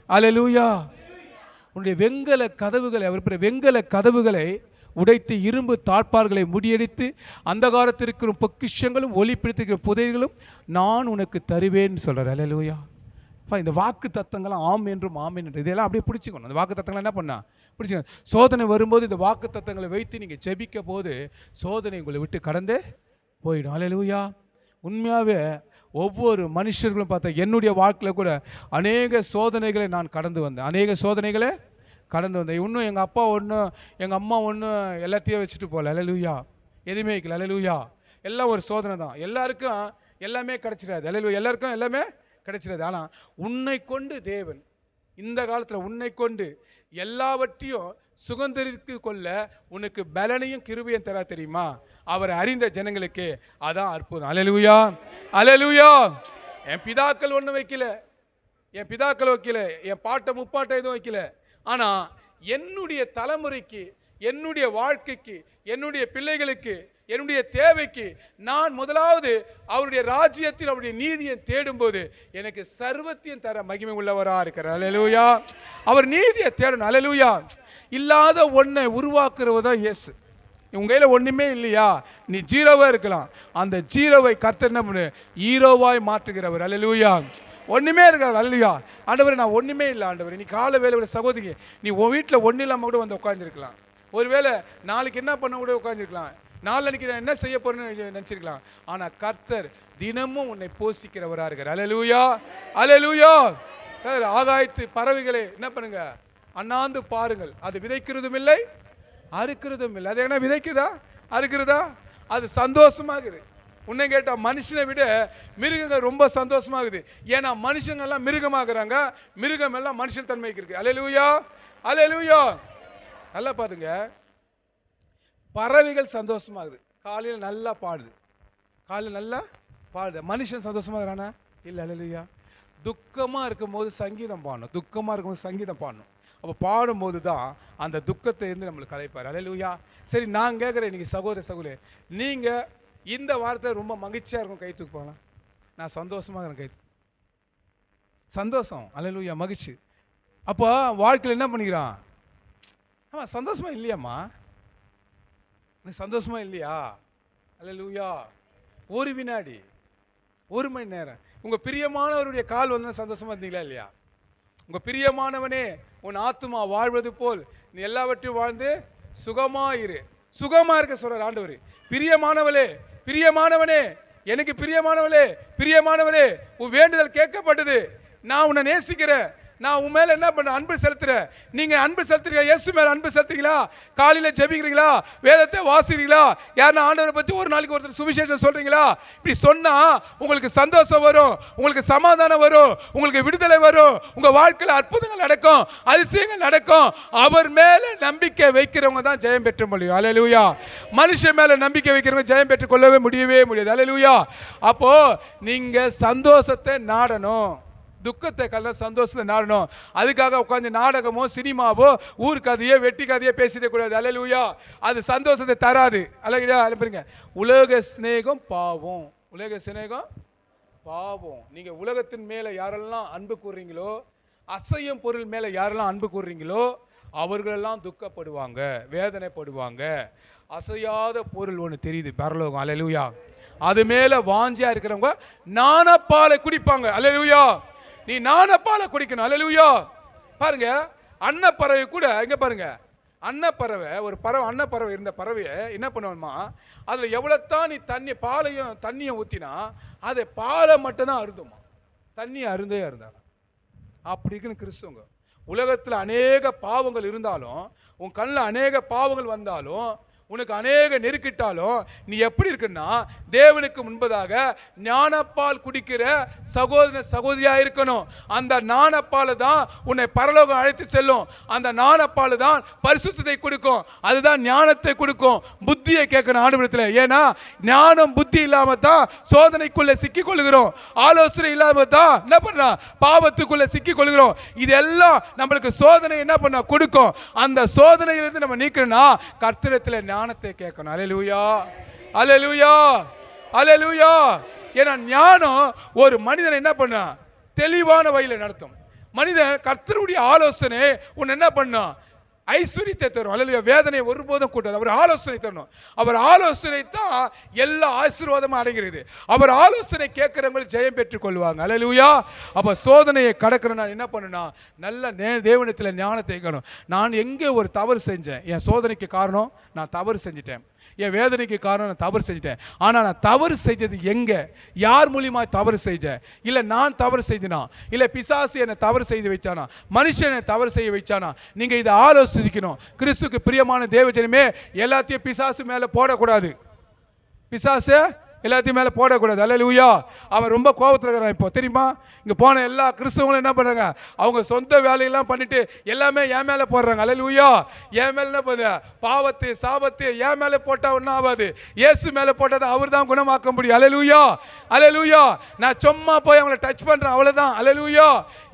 அல்லேலூயா. உன்னுடைய வெண்கல கதவுகளை, அவர் வெண்கல கதவுகளை உடைத்து இரும்பு தாழ்பார்களை முடியடித்து அந்தகாரத்திற்கிற பொக்கிஷங்களும் ஒளிப்பிடித்திருக்கிற புதைகளும் நான் உனக்கு தருவேன்னு சொல்றார். அல்லேலூயா. இந்த வாக்கு தத்தங்கள்லாம் ஆம் என்றும் ஆமேன் என்று இதெல்லாம் அப்படியே பிடிச்சிக்கணும். அந்த வாக்கு தத்தங்களை என்ன பண்ணா பிடிச்சிக்கணும். சோதனை வரும்போது இந்த வாக்கு தத்தங்களை வைத்து நீங்கள் ஜெபிக்க போது சோதனை உங்களை விட்டு கடந்து போயிடும். அல்லேலூயா. உண்மையாகவே ஒவ்வொரு மனுஷர்களும் பார்த்தா என்னுடைய வாழ்க்கையில் கூட அநேக சோதனைகளை நான் கடந்து வந்தேன், அநேக சோதனைகளை கடந்து வந்தேன். இன்னும் எங்கள் அப்பா ஒன்றும் எங்கள் அம்மா ஒன்றும் எல்லாத்தையும் வச்சுட்டு போகல. அல்லேலூயா. எதுவுமே வைக்கல. அல்லேலூயா. எல்லாம் ஒரு சோதனை தான். எல்லாருக்கும் எல்லாமே கிடச்சிடாது. அல்லேலூயா. எல்லாருக்கும் எல்லாமே கிடைச்சிடாது. ஆனால் உன்னை கொண்டு தேவன் இந்த காலத்தில் உன்னை கொண்டு எல்லாவற்றையும் சுதந்தரித்து கொள்ள உனக்கு பலனையும் கிருபையும் தர தெரியுமா? அவரை அறிந்த ஜனங்களுக்கு அதான் அற்புதம். அல்லேலூயா, அல்லேலூயா. என் பிதாக்கள் ஒன்றும் வைக்கல, என் பிதாக்கள் வைக்கல, என் பாட்டை முப்பாட்டை எதுவும் வைக்கல. ஆனால் என்னுடைய தலைமுறைக்கு, என்னுடைய வாழ்க்கைக்கு, என்னுடைய பிள்ளைகளுக்கு, என்னுடைய தேவைக்கு நான் முதலாவது அவருடைய ராஜ்யத்தில் அவருடைய நீதியை தேடும்போது எனக்கு சர்வத்தையும் தர மகிமை உள்ளவராக இருக்கிறார். அல்லேலூயா. அவர் நீதியை தேடணும். அல்லேலூயா. இல்லாத ஒன்றை உருவாக்குறவதா இயேசு. உங்க கையில் ஒன்றுமே இல்லையா, நீ ஜீரோவாக இருக்கலாம், அந்த ஜீரோவை கர்த்தர் என்ன பண்ணு ஹீரோவாய் மாற்றுகிறவர். அல்லேலூயா. ஒன்றுமே இருக்காது. அல்லையா ஆண்டவரே, நான் ஒன்றுமே இல்லை ஆண்டவரே. நீ காலை வேலை சகோதரி, நீ உன் வீட்டில் ஒன்றும் இல்லாமல் கூட வந்து உட்காந்துருக்கலாம். ஒருவேளை நாளைக்கு என்ன பண்ண கூட உட்காந்துருக்கலாம். நாளைக்கு நான் என்ன செய்ய போறேன்னு நினச்சிருக்கலாம். ஆனால் கர்த்தர் தினமும் உன்னை போஷிக்கிறவராக இருக்கார். அல்லேலூயா, அல்லேலூயா. ஆகாயத்து பறவைகளை என்ன பண்ணுங்க, அண்ணாந்து பாருங்கள். அது விதைக்கிறதும் இல்லை, அறுக்கிறதும் இல்லை. அது என்ன விதைக்குதா, அறுக்கிறதா? அது சந்தோஷமாகுது. உன்னை கேட்டால் மனுஷனை விட மிருகங்கள் ரொம்ப சந்தோஷமாகுது. ஏன்னா மனுஷங்கள்லாம் மிருகமாகறாங்க, மிருகம் எல்லாம் மனுஷன் தன்மைக்கு இருக்கு. அல்லேலூயா, அல்லேலூயா. நல்லா பாருங்க, பறவைகள் சந்தோஷமாகுது, காலையில் நல்லா பாடுது, காலையில் நல்லா பாடுது. மனுஷன் சந்தோஷமாகறானா? இல்லை. அல்லேலூயா. துக்கமாக இருக்கும்போது சங்கீதம் பாடணும், துக்கமாக இருக்கும்போது சங்கீதம் பாடணும். அப்போ பாடும்போது தான் அந்த துக்கத்தை இருந்து நம்மளுக்கு கலைப்பார். அல்லேலூயா. சரி, நான் கேட்குறேன் இன்னைக்கு சகோதரி, நீங்கள் இந்த வார்த்தை ரொம்ப மகிழ்ச்சியாக இருக்கும், கை தூக்கு போகலாம். நான் சந்தோஷமாக இருக்கேன், கை சந்தோஷம். அல்லேலூயா, மகிழ்ச்சி. அப்போ வாழ்க்கையில் என்ன பண்ணிக்கிறான்? ஆமாம், சந்தோஷமா இல்லையாம்மா? நீ சந்தோஷமா இல்லையா? அல்லேலூயா. ஒரு வினாடி, ஒரு மணி நேரம் உங்கள் பிரியமானவருடைய கால் வந்து சந்தோஷமா இருந்தீங்களா இல்லையா? உங்கள் பிரியமானவனே, உன் ஆத்துமா வாழ்வது போல் நீ எல்லாவற்றையும் வாழ்ந்து சுகமாயிரு. சுகமா இருக்க சொல்றார் ஆண்டவர். பிரியமானவளே, பிரியமானவனே, எனக்கு பிரியமானவளே, பிரியமானவளே, உன் வேண்டுதல் கேட்கப்பட்டது. நான் உன்னை நேசிக்கிறேன், நான் உன் மேல என்ன பண்ண அன்பு செலுத்துறேன். நீங்க அன்பு செலுத்துறீங்களா? இயேசு மேல அன்பு செலுத்துறீங்களா? காலையில ஜெபிக்கிறீங்களா? வேதத்தை வாசிக்கிறீங்களா? யாருன்னா ஆண்டவரை பத்தி ஒரு நாளைக்கு ஒருத்தர் சுவிசேஷம் சொல்றீங்களா? இப்படி சொன்னா உங்களுக்கு சந்தோஷம் வரும், உங்களுக்கு சமாதானம் வரும், உங்களுக்கு விடுதலை வரும், உங்க வாழ்க்கையில் அற்புதங்கள் நடக்கும், அதிசயங்கள் நடக்கும். அவர் மேல நம்பிக்கை வைக்கிறவங்க தான் ஜெயம் பெற்ற முடியும். அல்லேலூயா. மனுஷன் மேல நம்பிக்கை வைக்கிறவங்க ஜெயம் பெற்றுக் கொள்ளவே முடியவே முடியாது. அல்லேலூயா. அப்போ நீங்க சந்தோஷத்தை நாடணும், துக்கத்தை கல்ல சந்தோஷத்தை நாடணும். அதுக்காக உட்காந்து நாடகமோ சினிமாவோ ஊர் கதையோ வெட்டி கதையோ பேசிட கூடாது. அல்லேலூயா. அது சந்தோஷத்தை தராது. அல்லேலூயா. அனுப்புறீங்க. உலக சிநேகம் பாவம், உலக சிநேகம் பாவம். நீங்க உலகத்தின் மேல யாரெல்லாம் அன்பு கூறுறீங்களோ, அசையும் பொருள் மேல யாரெல்லாம் அன்பு கூறுறீங்களோ, அவர்களெல்லாம் துக்கப்படுவாங்க, வேதனைப்படுவாங்க. அசையாத பொருள் ஒன்று தெரியுது, பரலோகம். அல்லேலூயா. அது மேல வாஞ்சியா இருக்கிறவங்க நாணப்பாலை குடிப்பாங்க. அல்லேலூயா. நீ நாணப்பாலை குடிக்கணும். அல்லேலூயா. பாருங்க, அன்னப்பறவை கூட இங்க பாருங்க, அன்னப்பறவை, ஒரு பறவை, அன்னப்பறவை இருந்த பறவையை என்ன பண்ணுவோமா, அதில் எவ்வளோத்தான் நீ தண்ணியும் ஊற்றினா அதை பாலை மட்டும்தான் அருந்துமா, தண்ணி அருந்தே அருந்தாங்க. அப்படி இருக்குன்னு கிறிஸ்துவங்க. உலகத்தில் அநேக பாவங்கள் இருந்தாலும், உன் கண்ணில் அநேக பாவங்கள் வந்தாலும், உனக்கு அநேக நெருக்கிட்டாலும் நீ எப்படி இருக்குன்னா, தேவனுக்கு முன்பதாக ஞானப்பால் குடிக்கிற சகோதரியா இருக்கணும். அந்த ஞானப்பால் தான் உன்னை பரலோகம் அழைத்து செல்லும். அந்த ஞானப்பால் தான் பரிசுத்தத்தை கொடுக்கும், அதுதான் ஞானத்தை கொடுக்கும். புத்தியை கேட்கணும் ஆண்டவரத்தில். ஏன்னா ஞானம் புத்தி இல்லாம தான் சோதனைக்குள்ள சிக்கிக் கொள்கிறோம், ஆலோசனை இல்லாம தான் என்ன பண்றோம், பாவத்துக்குள்ள சிக்கிக் கொள்கிறோம். இதெல்லாம் நம்மளுக்கு சோதனை என்ன பண்ண கொடுக்கும். அந்த சோதனையிலிருந்து நம்ம நீக்கணும்னா கர்த்தரிடத்தில் ஞானத்தை கேட்கணும். அல்லேலூயா, அல்லேலூயா, அல்லேலூயா. ஏன்னா ஞானம் ஒரு மனிதனை என்ன பண்ணா, தெளிவான வழியில் நடத்தும். மனிதன் கர்த்தருடைய ஆலோசனை உன்னை என்ன பண்ணா, ஐஸ்வர்யத்தை தரும். அல்லேலூயா. வேதனை ஒருபோதும் கூட்டாது. அவர் ஆலோசனை தரணும். அவர் ஆலோசனை தான் எல்லா ஆசீர்வாதமும் அடங்கிறது. அவர் ஆலோசனை கேட்கிறவங்க ஜெயம் பெற்றுக் கொள்வாங்க. அல்லேலூயா. அப்ப சோதனையை கடக்கிறேன், நான் என்ன பண்ணணும்னா நல்ல தேவனிடத்தில் ஞானத்தை கேட்கணும். நான் எங்கே ஒரு தவறு செஞ்சேன், என் சோதனைக்கு காரணம் நான் தவறு செஞ்சிட்டேன், என் வேதனைக்கு காரணம் நான் தவறு செஞ்சிட்டேன். ஆனால் நான் தவறு செஞ்சது எங்கே, யார் மூலியமா தவறு செஞ்சேன்? இல்லை நான் தவறு செய்தனா, இல்லை பிசாசு என்னை தவறு செய்து வைச்சானா, மனுஷன் என்னை தவறு செய்ய வைச்சானா? நீங்கள் இதை ஆலோசிக்கணும். கிறிஸ்துக்கு பிரியமான தேவஜனமே, எல்லாத்தையும் பிசாசு மேலே போடக்கூடாது. பிசாசு எல்லாத்தையும் மேலே போடக்கூடாது. அல்லேலூயா. அவன் ரொம்ப கோபத்தில் இருக்கிறான் இப்போ, தெரியுமா? இங்கே போன எல்லா கிறிஸ்தவங்களும் என்ன பண்ணுறாங்க, அவங்க சொந்த வேலையெல்லாம் பண்ணிட்டு எல்லாமே என் மேலே போடுறாங்க. அல்லேலூயா. என் மேலே என்ன பண்ணுது, பாவத்து சாபத்து என் மேலே போட்டால் ஒன்றும் ஆகாது, இயேசு மேலே போட்டால் அவர் தான் குணமாக்க முடியும். அல்லேலூயா, அல்லேலூயா. நான் சும்மா போய் அவங்கள டச் பண்ணுறேன், அவ்வளோதான். அல்லேலூயா.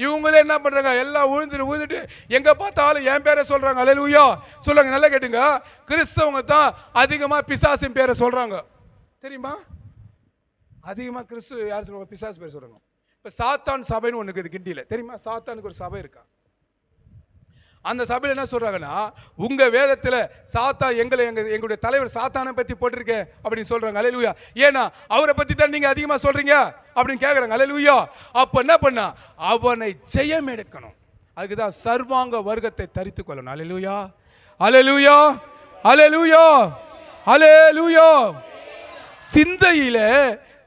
இவங்களே என்ன பண்ணுறாங்க, எல்லாம் ஊந்துட்டு எங்கே பார்த்தாலும் என் பேரை சொல்கிறாங்க. அல்லேலூயா. சொல்கிறாங்க. நல்லா கேட்டுங்க, கிறிஸ்தவங்க தான் அதிகமாக பிசாசின் பேரை சொல்கிறாங்க, தெரியுமா? அதிகமாக கிறிஸ்து யார் சொல்லுவாங்க, பிசாசு பேர் சொல்கிறாங்க. இப்போ சாத்தான் சபைன்னு ஒன்று இருக்குது கிண்டியில், தெரியுமா? சாத்தானுக்கு ஒரு சபை இருக்கா. அந்த சபையில் என்ன சொல்றாங்கன்னா, உங்க வேதத்தில் சாத்தான் எங்களுடைய தலைவர் சாத்தானை பற்றி போட்டிருக்க அப்படின்னு சொல்றாங்க. அல்லேலூயா. ஏன்னா அவரை பற்றி தான் நீங்க அதிகமாக சொல்றீங்க அப்படின்னு கேட்குறாங்க. அல்லேலூயா. அப்போ என்ன பண்ணா, அவனை ஜெயம் எடுக்கணும். அதுக்கு தான் சர்வாங்க வர்க்கத்தை தரித்து கொள்ளணும். அல்லேலூயா, அல்லேலூயா, அல்லேலூயா, அல்லேலூயா. சிந்தையில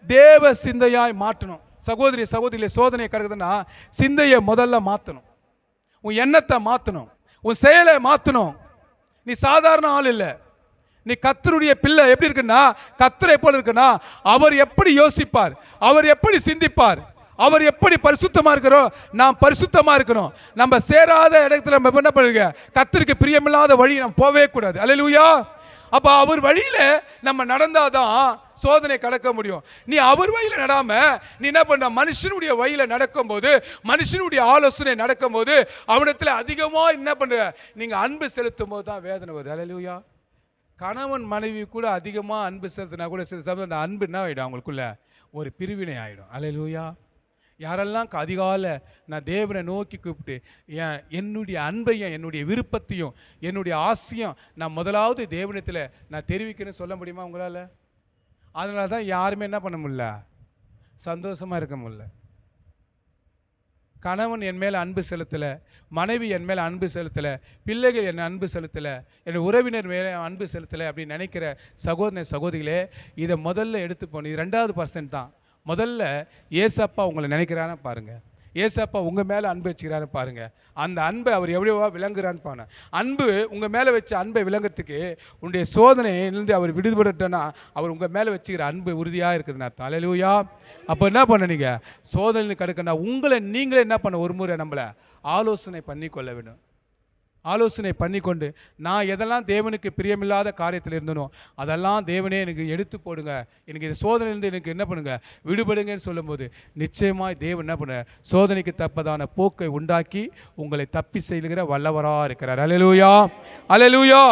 தேவ சிந்தையாய் மாற்றணும். சகோதரிகளே, சோதனை கிடக்குதுன்னா சிந்தையை முதல்ல மாற்றணும். உன் எண்ணத்தை மாற்றணும், உன் செயலை மாற்றணும். நீ சாதாரண ஆள் இல்லை, நீ கர்த்தருடைய பிள்ளை. எப்படி இருக்குன்னா, கர்த்தரை போல இருக்குன்னா, அவர் எப்படி யோசிப்பார், அவர் எப்படி சிந்திப்பார், அவர் எப்படி பரிசுத்தமா இருக்கிறோம், நாம் பரிசுத்தமா இருக்கணும். நம்ம சேராத இடத்துல நம்ம என்ன பண்ணுங்க, கர்த்தருக்கு பிரியமில்லாத வழி நம்ம போவே கூடாது. அல்லேலூயா. அப்ப அவர் வழியில நம்ம நடந்தாதான் சோதனை கடக்க முடியும். நீ அவர் வழியில நடாம நீ என்ன பண்ண, மனுஷனுடைய வழியில நடக்கும் போது, மனுஷனுடைய ஆலோசனை நடக்கும் போது அவனிடத்துல அதிகமா என்ன பண்ற, நீங்க அன்பு செலுத்தும் போது தான் வேதனை வருது. அல்லேலூயா. கணவன் மனைவி கூட அதிகமா அன்பு செலுத்தினா கூட சில சமயம் அந்த அன்பு என்ன ஆயிடும், அவங்களுக்குள்ள ஒரு பிரிவினை ஆயிடும். அல்லேலூயா. யாரெல்லாம் அதிகாலை நான் தேவனை நோக்கி கூப்பிட்டு என்னுடைய அன்பையும் என்னுடைய விருப்பத்தையும் என்னுடைய ஆசையும் நான் முதலாவது தேவனத்தில் நான் தெரிவிக்கணும்னு சொல்ல முடியுமா உங்களால்? அதனால தான் யாருமே என்ன பண்ண முடியல, சந்தோஷமாக இருக்க முடியல. கணவன் என் மேலே அன்பு செலுத்தலை, மனைவி என் மேலே அன்பு செலுத்தலை, பிள்ளைகள் என்னை அன்பு செலுத்தலை, என் உறவினர் மேலே அன்பு செலுத்தலை அப்படின்னு நினைக்கிற சகோதரிகளே, இதை முதல்ல எடுத்துப்போம். இது 2% தான். முதல்ல ஏசப்பா உங்களை நினைக்கிறான்னு பாருங்க, ஏசப்பா உங்க மேல அன்பு வச்சுக்கிறான்னு பாருங்க. அந்த அன்பை அவர் எவ்வளவா விளங்குறான்னு பாருங்க. அன்பு உங்க மேல வச்ச அன்பை விளங்குறதுக்கு உன்னுடைய சோதனையிலிருந்து அவர் விடுபடட்டோன்னா அவர் உங்க மேல வச்சுக்கிற அன்பு உறுதியா இருக்குதுன்னு அர்த்தம். அல்லேலூயா. அப்போ என்ன பண்ண, நீங்க சோதனை கிடக்குன்னா உங்களை நீங்களே என்ன பண்ண, ஒரு முறை நம்மளை ஆலோசனை பண்ணி கொள்ள வேண்டும். ஆலோசனை பண்ணி கொண்டு நான் எதெல்லாம் தேவனுக்கு பிரியமில்லாத காரியத்தில் இருந்தனோ அதெல்லாம் தேவனே எனக்கு எடுத்து போடுங்க, எனக்கு இந்த சோதனையிலிருந்து எனக்கு என்ன பண்ணுங்க, விடுபடுங்கன்னு சொல்லும்போது நிச்சயமாக தேவன் என்ன பண்ண, சோதனைக்கு தப்பதான போக்கை உண்டாக்கி உங்களை தப்பி செய்கிற வல்லவராக இருக்கிறார். அல்லேலூயா, அல்லேலூயா.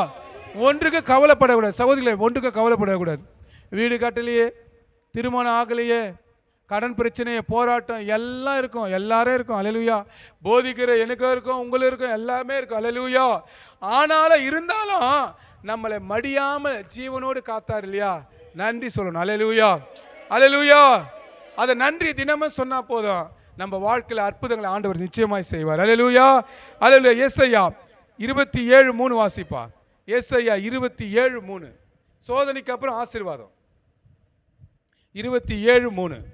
ஒன்றுக்கு கவலைப்படக்கூடாது சகோதரிகளே, ஒன்றுக்கு கவலைப்படக்கூடாது. வீடு கட்டலையே, திருமணம் ஆகலையே, கடன் பிரச்சனையை, போராட்டம் எல்லாம் இருக்கும், எல்லாரும் இருக்கும். அல்லேலூயா. போதிக்கிற எனக்கும் இருக்கும், உங்களுக்கு இருக்கும், எல்லாமே இருக்கும். அல்லேலூயா. ஆனாலும் இருந்தாலும் நம்மளை மடியாம ஜீவனோடு காத்தார் இல்லையா, நன்றி சொல்லணும். அல்லேலூயா, அல்லேலூயா. அதை நன்றி தினமும் சொன்னா போதும், நம்ம வாழ்க்கையில் அற்புதங்களை ஆண்டவர் நிச்சயமாய் செய்வார். அல்லேலூயா, அல்லேலூயா. ஏசாயா 27:3 வாசிப்பா. ஏசாயா 27:3. சோதனைக்கு அப்புறம் ஆசீர்வாதம். 27:3.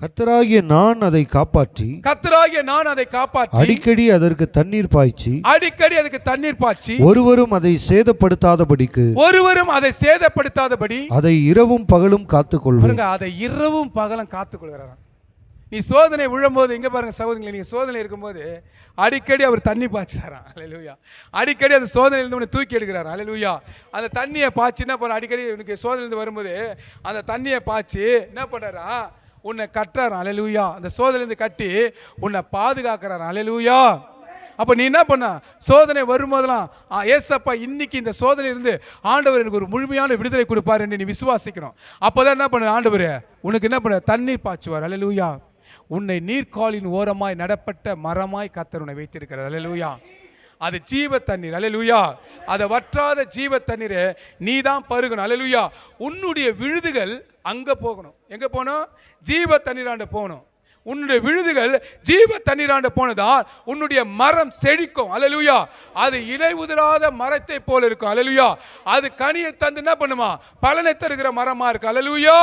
கர்த்தராகிய நான் அதை காப்பாற்றி, கர்த்தராகிய நான் அதை காப்பாற்றி, அடிக்கடி அதற்கு தண்ணீர் பாய்ச்சி, அடிக்கடி அதுக்கு தண்ணீர் பாய்ச்சி, ஒருவரும் அதை சேதப்படுத்தாதபடிக்கு, ஒருவரும் அதை சேதப்படுத்தாதபடி அதை இரவும் பகலும் காத்துக்கொள்வார். அதை இரவும் பகலும் காத்துக்கொள்கிறார். நீ சோதனை விழும்போது இங்க பாருங்க சகோதரிகளே, நீங்க சோதனை இருக்கும்போது அடிக்கடி அவர் தண்ணி பாய்ச்சாராம். அல்லேலூயா. அடிக்கடி அந்த சோதனையிலிருந்து தூக்கி எடுக்கிறார். அல்லேலூயா. அந்த தண்ணியை பாய்ச்சி என்ன பண்ண, அடிக்கடி உனக்கு சோதனையிலிருந்து வரும்போது அந்த தண்ணியை பாய்ச்சி என்ன பண்ணாரா, உன்னை கட்டுறாராம். அல்லேலூயா. அந்த சோதனையிலிருந்து கட்டி உன்னை பாதுகாக்கிறாராம். அல்லேலூயா. அப்போ நீ என்ன பண்ண, சோதனை வரும்போதெல்லாம் ஏசப்பா இன்னைக்கு இந்த சோதனையிலிருந்து ஆண்டவர் எனக்கு ஒரு முழுமையான விடுதலை கொடுப்பார் என்று நீ விசுவாசிக்கணும். அப்போதான் என்ன பண்ண, ஆண்டவர் உனக்கு என்ன பண்ண, தண்ணீர் பாய்ச்சுவார். அல்லேலூயா. உன்னை நீர்க்காலின் ஓரமாய் நடப்பட்ட மரமாய் கர்த்தர் உன்னை வைத்திருக்கிறார். அல்லேலூயா. அது ஜீவ தண்ணீர். அல்லேலூயா. அதை வற்றாத ஜீவ தண்ணீரை நீ தான் பருகணும். அல்லேலூயா. உன்னுடைய விழுதுகள் அங்க போகணும். எங்க போகணும், ஜீவ தண்ணீராண்ட போகணும். உன்னுடைய விழுதுகள் ஜீவ தண்ணீராண்ட போனதால் உன்னுடைய மரம் செழிக்கும். அல்லேலூயா. அது இலை உதிராத மரத்தை போல இருக்கும். அல்லேலூயா. அது கனியை தந்து என்ன பண்ணுமா, பலனை தருகிற மரமா இருக்கு. அல்லேலூயா.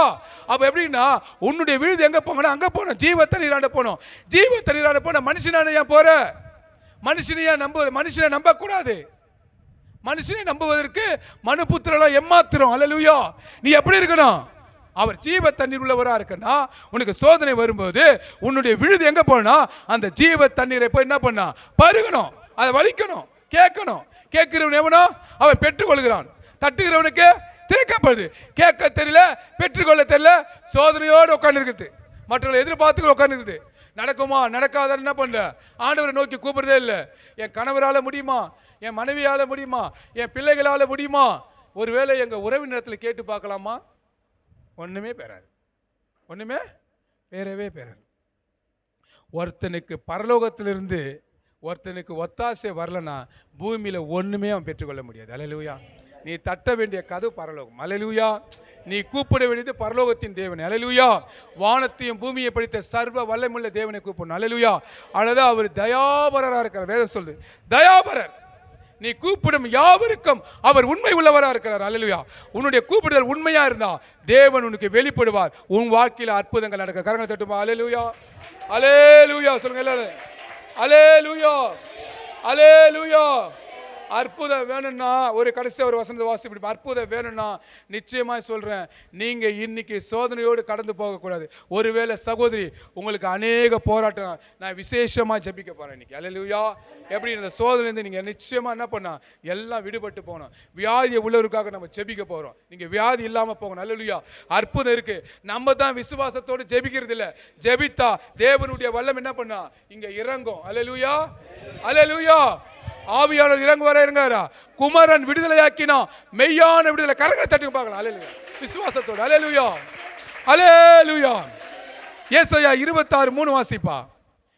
அப்ப எப்படின்னா உன்னுடைய விழுது எங்க போகணும், அங்க போகணும், ஜீவ தண்ணீராண்ட போகணும். ஜீவ தண்ணீராண்ட போன மனுஷனான ஏன் போற, மனுஷனையா மனுஷனை நம்ப கூடாது. மனுஷனை நம்புவதற்கு மனுபுத்திரலோ எம்மாத்திரம். அல்லேலூயா. நீ எப்படி இருக்கணும், அவர் ஜீவ தண்ணீர் உள்ளவரா இருக்குன்னா உனக்கு சோதனை வரும்போது உன்னுடைய விழுது எங்க போனா, அந்த ஜீவ தண்ணீரை போய் என்ன பண்ணா, பருகணும், அதை வலிக்கணும், கேட்கணும். கேட்கிறவன் எவனோ அவன் பெற்றுக்கொள்கிறான், தட்டுகிறவனுக்கு திறக்கப்படுது. கேட்க தெரியல, பெற்றுக்கொள்ள தெரியல, சோதனையோடு உட்கார்ந்து இருக்குது, மற்றவர்களை எதிர்பார்த்து உட்கார்ந்து இருக்குது. நடக்குமா நடக்காதான்னு என்ன பண்ண, ஆண்டவரை நோக்கி கூப்பிடுறதே இல்லை. என் கணவரால முடியுமா, என் மனைவியால முடியுமா, என் பிள்ளைகளால முடியுமா, ஒருவேளை எங்க உறவினத்தில் கேட்டு பார்க்கலாமா, ஒண்ணுமே பெறாது, ஒண்ணுமே பெறவே பெறாது. ஒருத்தனுக்கு பரலோகத்திலிருந்து ஒருத்தனுக்கு ஒத்தாசை வரலன்னா பூமியில் ஒன்றுமே அவன் பெற்றுக்கொள்ள முடியாது. அல்லேலூயா. நீ தட்ட வேண்டிய கதவு பரலோகம். அல்லேலூயா. நீ கூப்பிட வேண்டியது பரலோகத்தின் தேவன். அல்லேலூயா. வானத்தையும் பூமியை படைத்த சர்வ வல்லமுள்ள தேவனை கூப்பிடணும். அல்லேலூயா. அழகா அவர் தயாபரராக இருக்கிறார். வேற சொல்லுது தயாபரர். நீ கூப்பிடும் யாவருக்கும் அவர் உண்மை உள்ளவராக இருக்கிறார். அல்லேலூயா. உன்னுடைய கூப்பிடுதல் உண்மையா இருந்தா தேவன் உனக்கு வெளிப்படுவார். உன் வாழ்க்கையில் அற்புதங்கள் நடக்க. கரங்களை தட்டுமா. அல்லேலூயா. அல்லேலூயா சொல்லுங்க எல்லாரும். அல்லேலூயா. அல்லேலூயா. அற்புதம் வேணும்னா ஒரு கடைசி ஒரு வசனத்தை வாசிப்போம். அற்புதம் வேணும்னா நிச்சயமாக சொல்கிறேன், நீங்கள் இன்னைக்கு சோதனையோடு கடந்து போகக்கூடாது. ஒருவேளை சகோதரி உங்களுக்கு அநேக போராட்டம், நான் விசேஷமாக ஜெபிக்க போகிறேன் இன்னைக்கு. அல்லேலூயா. எப்படி இந்த சோதனைலேருந்து நீங்கள் நிச்சயமாக என்ன பண்ணா எல்லாம் விடுபட்டு போகணும். வியாதியை உள்ளவருக்காக நம்ம ஜெபிக்க போகிறோம். நீங்கள் வியாதி இல்லாமல் போகணும். அல்லேலூயா. அற்புதம் இருக்குது. நம்ம தான் விசுவாசத்தோடு ஜெபிக்கிறது இல்லை. ஜெபித்தா தேவனுடைய வல்லம் என்ன பண்ணா இங்கே இறங்கும். அல்லேலூயா. அல்லேலூயா. ஆவியானவர் இறங்கு வர இருங்காரா. குமரன் விடுதலையாக்கினா மெய்யான விடுதலை. கரங்களை தட்டி பார்க்கலாம். அல்லேலூயா. விசுவாசத்தோடு. அல்லேலூயா. அல்லேலூயா. ஏசாயா 26:3 வாசிப்பா.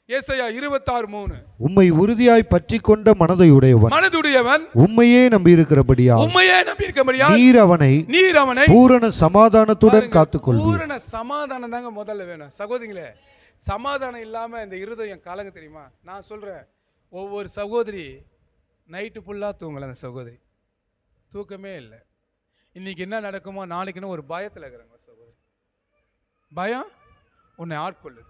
ஏசாயா 26:3. உம்மை உறுதியாய் பற்றி கொண்ட மனதுடையவன் உம்மையே நம்பி இருக்கிறபடியா நீர் அவனை பூரண சமாதானத்துடன் காத்துக்கொள்வீர். பூரண சமாதானம் தாங்க முதல்ல வேணும். சகோதரிகளே, சமாதானம் இல்லாம இந்த இருதயம் கலங்க தெரியுமா? நான் சொல்றேன், ஒவ்வொரு சகோதரி நைட்டு ஃபுல்லாக தூங்கலை. அந்த சகோதரி தூக்கமே இல்லை. இன்னைக்கு என்ன நடக்குமோ நாளைக்குன்னு ஒரு பயத்தில் இருக்கிறாங்க சகோதரி. பயம் உன்னை ஆட்கொள்ளுது.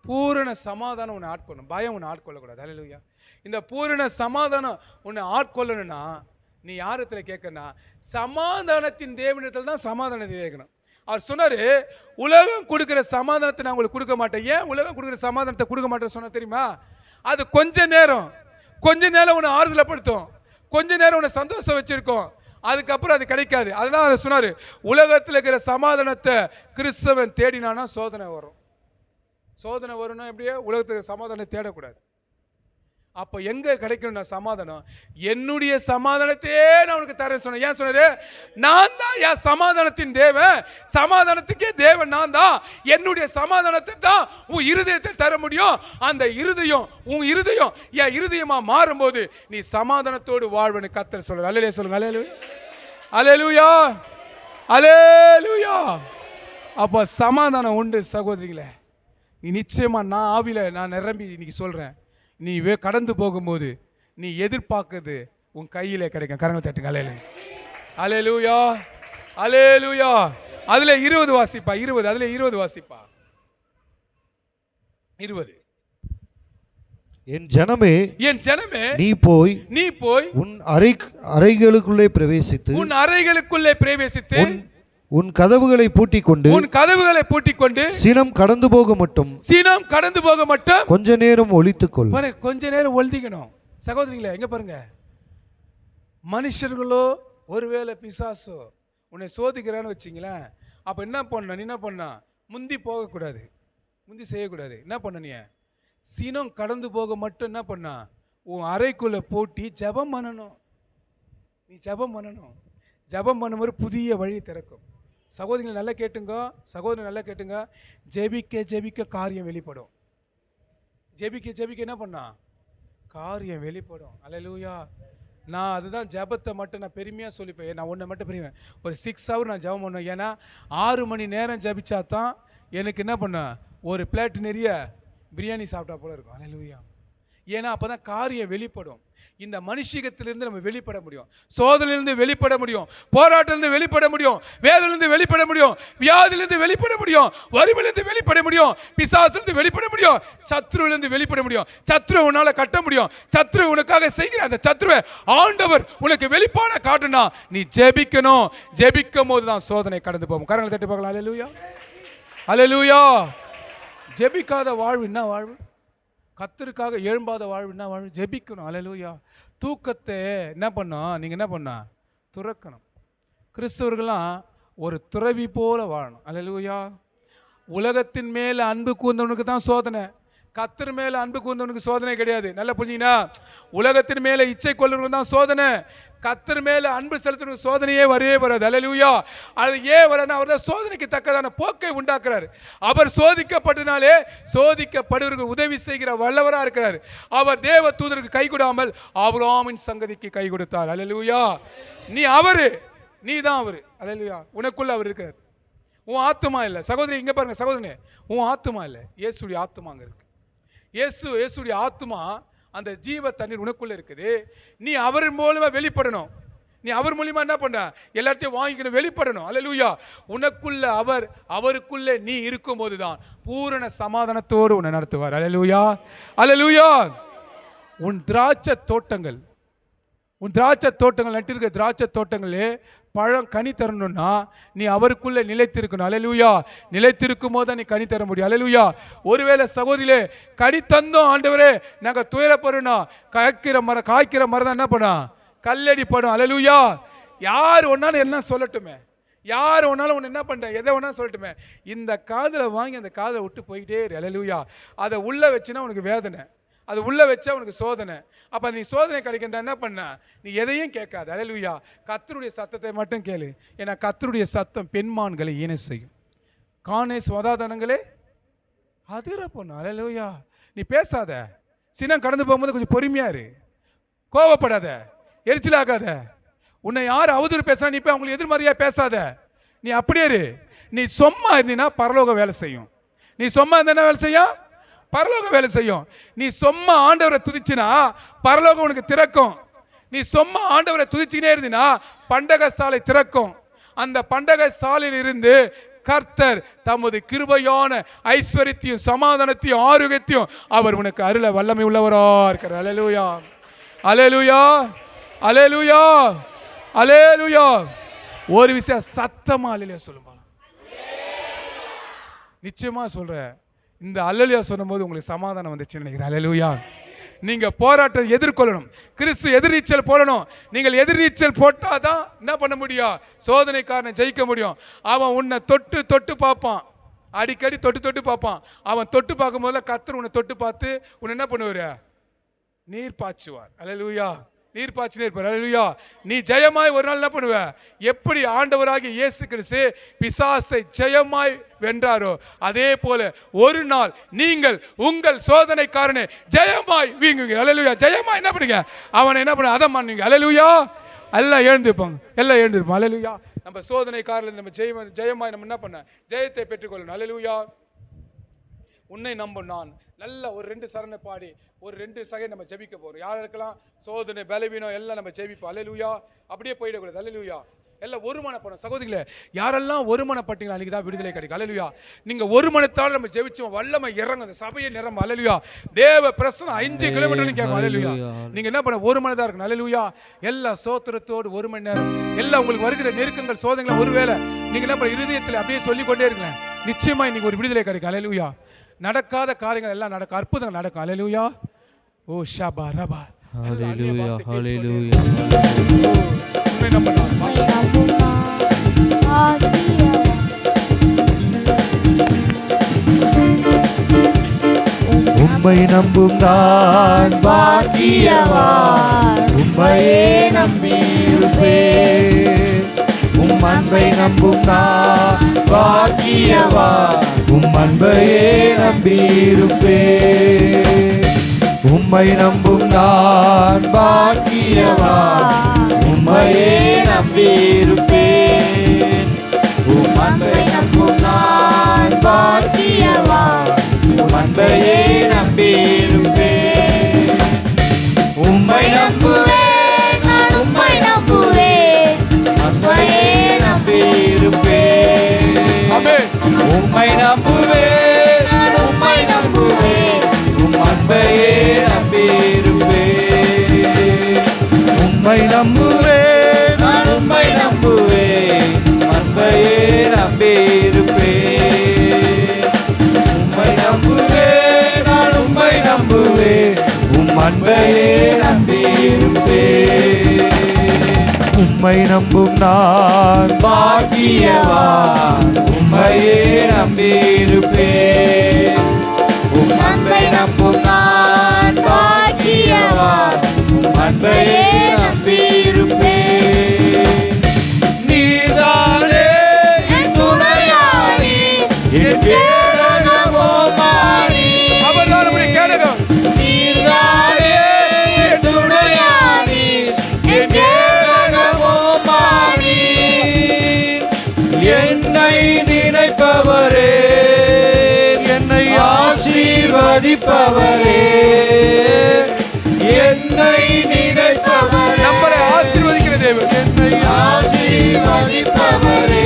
பூரண சமாதானம் உன்னை ஆட்கொள்ளும். பயம் உன்னை ஆட்கொள்ளக்கூடாது. அல்லேலூயா. இந்த பூரண சமாதானம் உன்னை ஆட்கொள்ளணும்னா நீ யாரத்தில் கேட்கணும்னா சமாதானத்தின் தேவனிடத்தில் தான் சமாதானத்தை கேட்கணும். அவர் சொன்னார், உலகம் கொடுக்குற சமாதானத்தை நான் உங்களுக்கு கொடுக்க மாட்டேன். ஏன் உலகம் கொடுக்குற சமாதானத்தை கொடுக்க மாட்டேன்னு சொன்ன தெரியுமா? அது கொஞ்ச நேரம் உன்னை ஆறுதலப்படுத்தும், கொஞ்ச நேரம் உன்னை சந்தோஷம் வச்சிருக்கோம், அதுக்கப்புறம் அது கிடைக்காது. அதுதான் அவர் சொன்னார், உலகத்தில் இருக்கிற சமாதானத்தை கிறிஸ்தவன் தேடினானா சோதனை வரும். சோதனை வரும்னா எப்படியே உலகத்துக்கு சமாதானம் தேடக்கூடாது. அப்போ எங்கே கிடைக்கணும்னா சமாதானம், என்னுடைய சமாதானத்தையே நான் உனக்கு தரேன்னு சொன்னேன். ஏன் சொன்னாரு? நான் தான் என் சமாதானத்தின் தேவன். சமாதானத்துக்கே தேவன் நான் தான். என்னுடைய சமாதானத்தை தான் உன் இருதயத்தை தர முடியும். அந்த இருதயம் உன் இருதயம் என் இருதயமா மாறும்போது நீ சமாதானத்தோடு வாழ்வனு கர்த்தர் சொல்றார். அல்லேலூயா சொல்லுங்க. அல்லேலூயா. அல்லேலூயா. அல்லேலூயா. அப்போ சமாதானம் உண்டு சகோதரிகளே. நீ நிச்சயமா நான் ஆவில நான் நிரம்பி இன்னைக்கு சொல்றேன், நீ கடந்து போகும்போது நீ எதிர்பார்க்குறது உன் கையிலே கிடைக்கும். கரங்களை தட்டுங்க. அல்லேலூயா. அல்லேலூயா. அல்லேலூயா. அதுல 20 வாசிப்பா. 20 அதுல 20 வாசிப்பா. 20. என் ஜனமே நீ போய் உன் அறைகளுக்குள்ளே பிரவேசித்து உன் கதவுகளை பூட்டிக் கொண்டு சினம் கடந்து போக மட்டும் கொஞ்ச நேரம் ஒளித்துக்கொள். கொஞ்ச நேரம் ஒளிக்கணும். சகோதரிகளே, எங்க பாருங்க, மனுஷர்களோ ஒருவேளை பிசாசோ உன்னை சோதிக்கிறான்னு வச்சிங்களேன். அப்ப என்ன பண்ண, நீ என்ன பண்ணா முந்தி போகக்கூடாது, முந்தி செய்யக்கூடாது. என்ன பண்ண, நீ சினம் கடந்து போக மட்டும் என்ன பண்ணா உன் அறைக்குள்ள போட்டி ஜெபம் பண்ணணும். நீ ஜெபம் பண்ணணும். ஜெபம் பண்ணும்போது புதிய வழி திறக்கும். சகோதரிகள் நல்லா கேட்டுங்க, சகோதரி நல்லா கேட்டுங்க. ஜெபிக்க ஜெபிக்க காரியம் வெளிப்படும். ஜெபிக்க ஜெபிக்க என்ன பண்ணா காரியம் வெளிப்படும். அல்லேலூயா. நான் அதுதான் ஜெபத்தை மட்டும் நான் பெருமையாக சொல்லிப்பேன். நான் ஒன்றை மட்டும் பெருமை, ஒரு 6 hours நான் ஜெபம் பண்ணுவேன். ஏன்னா 6 மணி நேரம் ஜெபிச்சா தான் எனக்கு என்ன பண்ண ஒரு பிளேட் நிறைய பிரியாணி சாப்பிட்டா போல இருக்கும். அல்லேலூயா. ஏன்னா அப்போ தான் காரியம் வெளிப்படும். இந்த மனுஷிகத்திலிருந்து நம்ம வெளிப்பட முடியும், சோதனையிலிருந்து வெளிப்பட முடியும், போராட்டத்திலிருந்து வெளிப்பட முடியும், வேதனையிலிருந்து வெளிப்பட முடியும், வியாதியிலிருந்து வெளிப்பட முடியும், வறுமையிலிருந்து வெளிப்பட முடியும், பிசாசிலிருந்து வெளிப்பட முடியும், சத்ருவிலிருந்து வெளிப்பட முடியும். சத்ரு உன்னால கட்ட முடியும். சத்ரு உனக்காக செய்கிற அந்த சத்ருவை ஆண்டவர் உனக்கு வெளிப்பாட காட்டுனா நீ ஜெபிக்கணும். ஜெபிக்கும் போது தான் சோதனை கடந்து போகும். கரங்களை தட்டி பார்க்கலாம். அல்லேலூயா. அல்லேலூயா. ஜெபிக்காத வாழ்வு என்ன வாழ்வு? கர்த்தருக்காக எழும்பாத வாழ்வு என்ன வாழ்வு? ஜெபிக்கணும். அல்லேலூயா. தூக்கத்தை என்ன பண்ணோம், நீங்கள் என்ன பண்ணா துறக்கணும். கிறிஸ்தவர்கள்லாம் ஒரு துறவி போல வாழணும். அல்லேலூயா. உலகத்தின் மேலே அன்பு கூர்ந்தவனுக்கு தான் சோதனை, கர்த்தர் மேல அன்பு கூர்ந்தவனுக்கு சோதனை கிடையாது. நல்லா புரிஞ்சுங்கன்னா, உலகத்தின் மேல இச்சை கொள்ளுறவங்க தான் சோதனை. கர்த்தர் மேல அன்பு செலுத்துறவங்க சோதனையே வரவே வராது. அல்லேலூயா. அது ஏன் வரனா, அவர் தான் சோதனைக்கு தக்கதான போக்கை உண்டாக்குறார். அவர் சோதிக்கப்பட்டனாலே சோதிக்கப்படுவதற்கு உதவி செய்கிற வல்லவரா இருக்கிறார். அவர் தேவ தூதருக்கு கை கொடாமல் ஆபிரகாமின் சங்கதிக்கு கை கொடுத்தார். அல்லேலூயா. நீ அவரு, நீ தான் அவரு. அல்லேலூயா. உனக்குள்ள அவர் இருக்கிறார். உன் ஆத்துமா இல்லை. சகோதரி இங்க பாருங்க, சகோதரனே, உன் ஆத்துமா இல்லை, இயேசுடைய ஆத்துமா அங்க இருக்கு. இயேசுடைய ஆத்துமா, அந்த ஜீவ தண்ணீர் உனக்குள்ள இருக்குது. நீ அவர் மூலமா வெளிப்படணும். நீ அவர் மூலமா என்ன பண்ண, எல்லாத்தையும் வாங்கிக்கணும், வெளிப்படணும். அல்லேலூயா. உனக்குள்ள அவர், அவருக்குள்ள நீ இருக்கும் போதுதான் பூரண சமாதானத்தோடு உன்னை நடத்துவார். அல்லேலூயா. அல்லேலூயா. உன் திராட்சை தோட்டங்கள் நட்டிருக்க திராட்சை தோட்டங்களே பழம் கனி தரணும்னா நீ அவருக்குள்ள நிலைத்திருக்கணும். அல்லேலூயா. நிலைத்திருக்கும் போது நீ கனி தர முடியும். அல்லேலூயா. ஒருவேளை சகோதரிலே கனி தந்தோம் ஆண்டவரே, நாங்க துயரப்படுறோம், காய்க்கிற மரம் தான் என்ன பண்ணா, கல்லடி படும். அல்லேலூயா. யார் ஒன்னாலும் என்ன சொல்லட்டுமே, யார் ஒன்னாலும் ஒன்று என்ன பண்ண, எதை ஒன்றா சொல்லட்டுமே, இந்த காதில் வாங்கி அந்த காதில் விட்டு போயிட்டே இரு. அல்லேலூயா. அதை உள்ள வச்சுன்னா உனக்கு வேதனை, அது உள்ள வச்சா உனக்கு சோதனை. அப்ப நீ சோதனை கிடைக்கின்ற என்ன பண்ண, நீ எதையும் கேட்காது. அல்லேலூயா. கர்த்தருடைய சத்தத்தை மட்டும் கேளு. ஏன்னா கர்த்தருடைய சத்தம் பெண்மான்களை ஈன செய்யும், காணேஸ் வதாதனங்களே அதிர பொண்ணு. அல்லேலூயா. நீ பேசாத, சினம் கடந்து போகும்போது கொஞ்சம் பொறுமையா இரு, கோவப்படாத, எரிச்சலாகாத. உன்னை யார் அவதூறு பேசுறா, நீ போய் அவங்களுக்கு எதிர்மறையா பேசாத. நீ அப்படியே இரு. நீ சும்மா இருந்தீன்னா பரலோகம் வேலை செய்யும். நீ சும்மா இருந்தா வேலை செய்யும், பரலோகம் வேலை செய்யும். நீ சும்மா ஆண்டவரை துதிச்சினா பரலோகம் உனக்கு திறக்கும். நீ சும்மா ஆண்டவரை துதிச்சுக்கினே இருந்தீனா பண்டக சாலை திறக்கும். அந்த பண்டக சாலையில் இருந்து கர்த்தர் தமது கிருபையான ஐஸ்வரியத்தையும் சமாதானத்தையும் ஆரோக்கியத்தையும் அவர் உனக்கு அருள வல்லமை உள்ளவரா இருக்கிறார். அல்லேலூயா. அல்லேலூயா. அல்லேலூயா. அல்லேலூயா. ஒரு விஷயம் சத்தமா அல்லேலூயா சொல்லுமா, நிச்சயமா சொல்றேன். இந்த அல்லேலூயா சொன்னபோது உங்களுக்கு சமாதானம் வந்துச்சுன்னு நினைக்கிறேன். அல்லேலூயா. நீங்க போராட்டத்தை எதிர்கொள்ளணும். கிறிஸ்து எதிர்நீச்சல் போடணும். நீங்கள் எதிர்நீச்சல் போட்டாதான் என்ன பண்ண முடியும், சோதனைக்காரனை ஜெயிக்க முடியும். அவன் உன்னை தொட்டு பார்ப்பான், அடிக்கடி தொட்டு பார்ப்பான். அவன் தொட்டு பார்க்கும் போதுல கர்த்தர் உன்னை தொட்டு பார்த்து உன்னை என்ன பண்ணுவாரு, நீர் பாய்ச்சுவார். அல்லேலூயா. நீர் பாய்ச்சி இருப்பார். அல்லேலூயா. நீ ஜெயமாய் ஒரு நாள் என்ன பண்ணுவ, எப்படி ஆண்டவராகிய இயேசு கிறிஸ்து பிசாசை ஜெயமாய் வென்றாரோ அதே போல ஒரு நாள் நீங்கள் உங்கள் சோதனைக்காரனை ஜெயமாய் வீங்குவீங்க. அல்லேலூயா. ஜெயமாய் என்ன பண்ணுங்க, அவனை என்ன பண்ண, அதை பண்ணுவீங்க. அல்லேலூயா. எல்லாம் எழுந்திருப்பாங்க, எல்லாம் எழுந்திருப்பாங்க. அல்லேலூயா. நம்ம சோதனைக்காரர்கள் நம்ம ஜெயமாய் நம்ம என்ன பண்ண, ஜெயத்தை பெற்றுக்கொள்ளணும். அல்லேலூயா. உன்னை நம்பும் நான் நல்ல ஒரு 2 சரணை பாடி ஒரு 2 சகை நம்ம ஜெபிக்க போறோம். யாருக்கெல்லாம் சோதனை பலவீனம் எல்லாம் நம்ம ஜெபிப்போம். அல்லேலூயா. அப்படியே போயிடக்கூடாது. அல்லேலூயா. எல்லாம் ஒரு மனப்படும். சகோதரிகளே, யாரெல்லாம் ஒரு மனப்பட்டீங்களா அன்றைக்கி தான் விடுதலை கிடைக்கும். அல்லேலூயா. நீங்கள் ஒரு மனத்தால் நம்ம ஜெபிச்சோம், வல்லமை இறங்க, அந்த சபையை நிரம்ப. அல்லேலூயா. தேவ பிரசனம் 5 கிலோமீட்டர்னு கேட்கும். அல்லேலூயா. நீங்கள் என்ன பண்ண, ஒரு மனதாக இருக்கணும். அல்லேலூயா. எல்லா சோத்திரத்தோடு 1 மணி நேரம் எல்லாம் உங்களுக்கு வருகிற நெருக்கங்கள் சோதனைகள் ஒருவேளை நீங்கள் என்ன பண்ண, இருதயத்தில் அப்படியே சொல்லிக்கொண்டே இருக்கலாம், நிச்சயமா இன்னைக்கு ஒரு விடுதலை கிடைக்கும். அல்லேலூயா. நடக்காத காரியங்கள் எல்லாம் நடக்கும், அற்புதங்கள் நடக்கும். அல்லேலூயா. ஓ ஷபா ரபா. ஹalleluya. ஹalleluya. உம்மை நம்பும் நான் பாக்கியவான், உம்மையே நம்பியிருப்பேன். உம் அன்பை நம்பும் நான் பாக்கியவான், உம் அன்பையே நம்பியிருப்பேன். உம்மை நம்பும் நான் பாக்கியவான், உம்மையே நம்பியிருப்பேன். உம் அன்பை நம்பும் நான் பாக்கியவான், உம் அன்பையே நம்பியிருப்பேன். உம்மை நம்புவேன், நான் உம்மை நம்புவேன், அன்பையே நம்பியிருப்பேன். உம்மை நம்புவேன், நான் உம்மை நம்புவேன், உம் அன்பையே நம்பியிருப்பேன். உம்மை நம்புவேன், நான் உம்மை நம்புவேன், அன்பையே நம்பியிருப்பேன். உம்மை நம்புவேன், நான் உம்மை நம்புவேன், உம் அன்பையே நம்பியிருப்பேன். உம்மை நம்பும் நான் பாக்கியவான், உம்மையே நம்பியிருப்பேன். உம் அன்பை நம்ப ஆசீர்வதிப்பவரே, என்னை நினைப்பவரே, நம்மளை ஆசீர்வதிக்கிற தேவன். என்னை ஆசீர்வதிப்பவரே,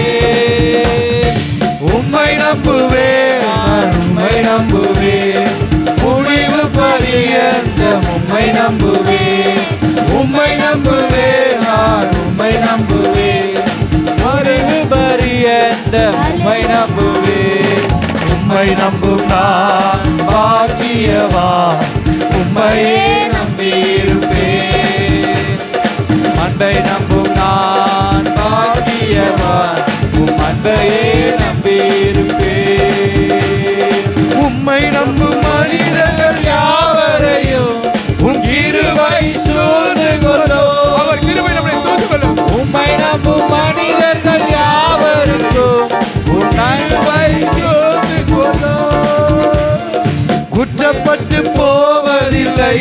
உம்மை நம்புவேன், நான் உம்மை நம்புவேன், முடிவு பரியந்தம் உம்மை நம்புவேன், உம்மை நம்புவேன், நான் உம்மை நம்புவேன், முடிவு பரியந்தம் உம்மை நம்புவேன். உம்மை நம்பும் நான் பாக்கியவான், உம்மையே நம்பியிருப்பேன். அன்பை நம்பும் நான் பாக்கியவான், உம் அன்பையே நம்பியிருப்பேன். உம்மை நம்பும் மனிதர்கள் யாவரையும் உம் கிருபை சூழ்ந்து கொள்ளும். அவர் கிருபை நம்மை சூழ்ந்து கொள்ளும். உம்மை நம்பும் மனிதர்கள் யாவருக்கும் உம் நன்மை சூழ்ந்து கொள்ளும். குற்றப்பட்டு போவதில்லை,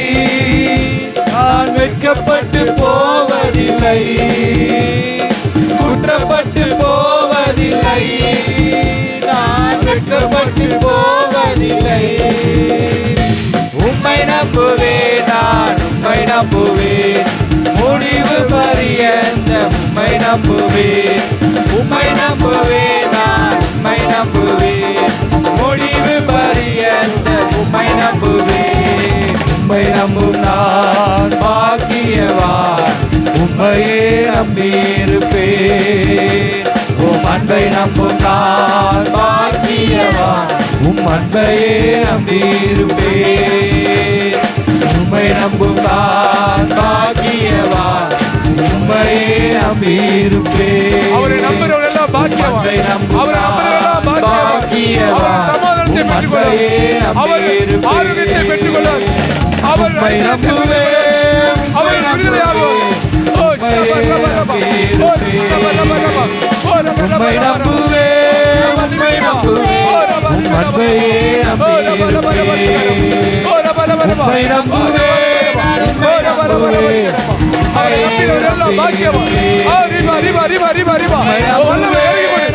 நான் வெட்கப்பட்டு போவதில்லை, குற்றப்பட்டு போவதில்லை, நான் வெட்கப்பட்டு போவதில்லை. உம்மை நம்புவேன், நான் உம்மை நம்புவேன், முடிவு பரியந்த உம்மை நம்புவேன், உம்மை நம்புவேன், நான் உம்மை நம்புவேன், முடிவு பரியந்த உம்மை நம்புவேன். உம்மை நம்பும் நான் பாக்கியவான், உம்மையே நம்பியிருப்பேன். உம் அன்பை நம்பும் நான் பாக்கியவான், உம் அன்பையே நம்பியிருப்பேன். உம்மை நம்பும் நான் பாக்கியவான், உம்மையே நம்பியிருப்பேன். அவரை நம்புறவர் எல்லாம் பாக்கியவான். உம்மை நம்பும் அவரை நம்புறவர் எல்லாம் நான் பாக்கியவான். அவர் சமாதானத்தை உம் பெற்றுக்கொள்வார். அன்பையே அவர் நம்பியிருப்பேன். ஆரோக்கியத்தை பெற்றுக்கொள்வார். அவர் உம்மை நம்புவேன், அவர் விடுதலையாகும். ஓ ஷபா ரபா ரபா. ஓ ரபா ரபா ரபா. ஓ ரபா ரபா உம்மை ரபா. நம்புவேன், உம்மை நம்புவேன், உம் அன்பையே நம்பியிருப்பேன். ஓ ரபா ரபா ரபா. உம்மை நம்புவேன், நான் உம்மை நம்புவேன். அவரை நம்பினவர் எல்லாம் பாக்கியவான். ஆ ரிபா ரிபா ரிபா ரிபா ரிபா. ஓ வல்லமை இறங்கி போடு.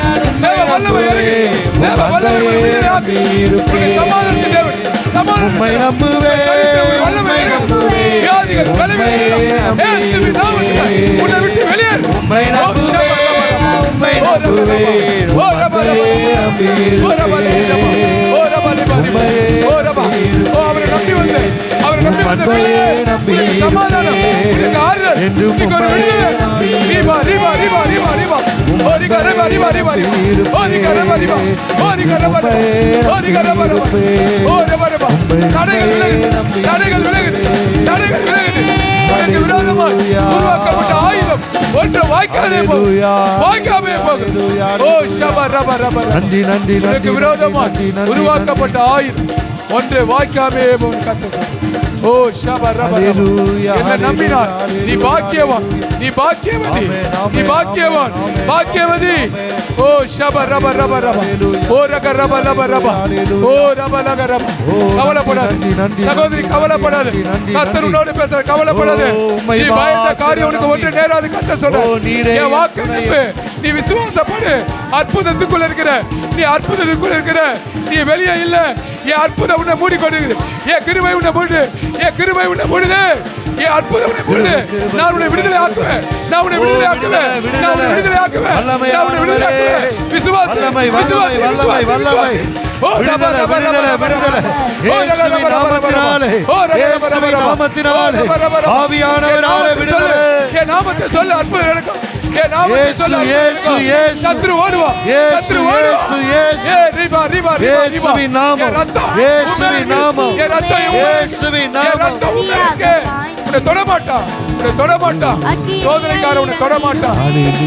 தேவ வல்லமை இறங்கி. தேவ வல்லமை விடுதலையாக்கு. உனக்கு சமாதானத்தின் தேவன். உம்மை நம்புவேன், வல்லமை இறங்கி. வியாதிகள் பலவீனங்கள் இயேசுவின் நாமத்தில் உன்னை விட்டு வெளியேறு. உம்மை நம்புவேன், உம்மை நம்புவேன், ஓ ரபா ரபா. ஓ ரபா ரபா. ஓ ரபா ரபா. ஓ ரபா. ஓ அவரை நம்பி வந்து அவரை நம்பி வந்து உனக்கு சமாதானம், உனக்கு ஆறுதல், உனக்கு ஒரு விடுதலை. ரிபா ரிபா ரிபா ரிபா ரிபா. ஓ ரிகா ரிபா ரிபா ரிபா ரிபா. ஓ ரிகா ரிபா ரிபா. ஓ ரிகா ரிபா ரிபா. ஓ ரிகா ரிபா ரிபா. ஓ ரிபா ரிபா. தடைகள் விலகுது, தடைகள் விலகுது, தடைகள் விலகுது. உனக்கு விரோதமாக உருவாக்கப்பட்ட ஆயுதம் ஒன்று வாய்க்காதே போகும், வாய்க்காமே போகும். ஓ ஷபா ரபா ரபா. நன்றி நன்றி உனக்கு விரோதமாக உருவாக்கப்பட்ட ஆயுதம் ஒன்று வாய்க்காமே போகும். கர்த்தர் ஓ ஷபா ரபா ரபா. என்னை நம்பினார் நீ பாக்கியவான், நீ பாக்கியவதி, நீ பாக்கியவான், பாக்கியவதி. ஓ ஷபா ரபா ரபா ரபா. ஓ ரக ரபா ரபா ரபா. ஓ ரபா லக ரபா. கவலைப்படாது சகோதரி, கவலைப்படாது. கர்த்தர் உன்னோடு பேசுற, கவலைப்படாது. நீ பயந்த காரியம் உனக்கு ஒன்று நேராது. கர்த்தர் சொல்றார், என் வாக்கு நம்பு, நீ விசுவாசப்படு. அற்புதத்துக்குள்ள இருக்கிற நீ, அற்புதத்துக்குள்ள இருக்கிற நீ வெளியே இல்ல. என் அற்புதம் உன்னை மூடிக்கொண்டிருக்குது. என் கிருபை உன்னை மூடுது, என் கிருபை உன்னை மூடுது, என் அற்புதம் உன்னை மூடுது. நான் உன்னை விடுதலை ஆக்குவேன், நான் உன்னை விடுதலை ஆக்குவேன், நான் உன்னை விடுதலை ஆக்குவேன், நான் உன்னை விடுதலை ஆக்குவேன். விசுவாசி, விசுவாசி, விசுவாசி, விசுவாசி. ஓ ரபா ரபா ரபா ரபா. ஓ ரபா ரபா ரபா ரபா. ஓ ரபா ரபா ரபா. ஆவியானவராலே விடுதலை. என் நாமத்தை சொல்லு, அற்புதம் நடக்கும். என் நாமத்தை சொல்லு, அற்புதம் நடக்கும். சத்ரு ஓடுவா, சத்ரு ஓடுவா. ஏ ரிபா ரிபா ரிபா ரிபா. இயேசுவின் நாமம், இயேசுவின் நாமம், என் ரத்தம் இயேசுவின் நாமம். உன்னை தொடமாட்டான், உன்னை தொடமாட்டான். சோதனைக்கார உன்னை தொடமாட்டான்,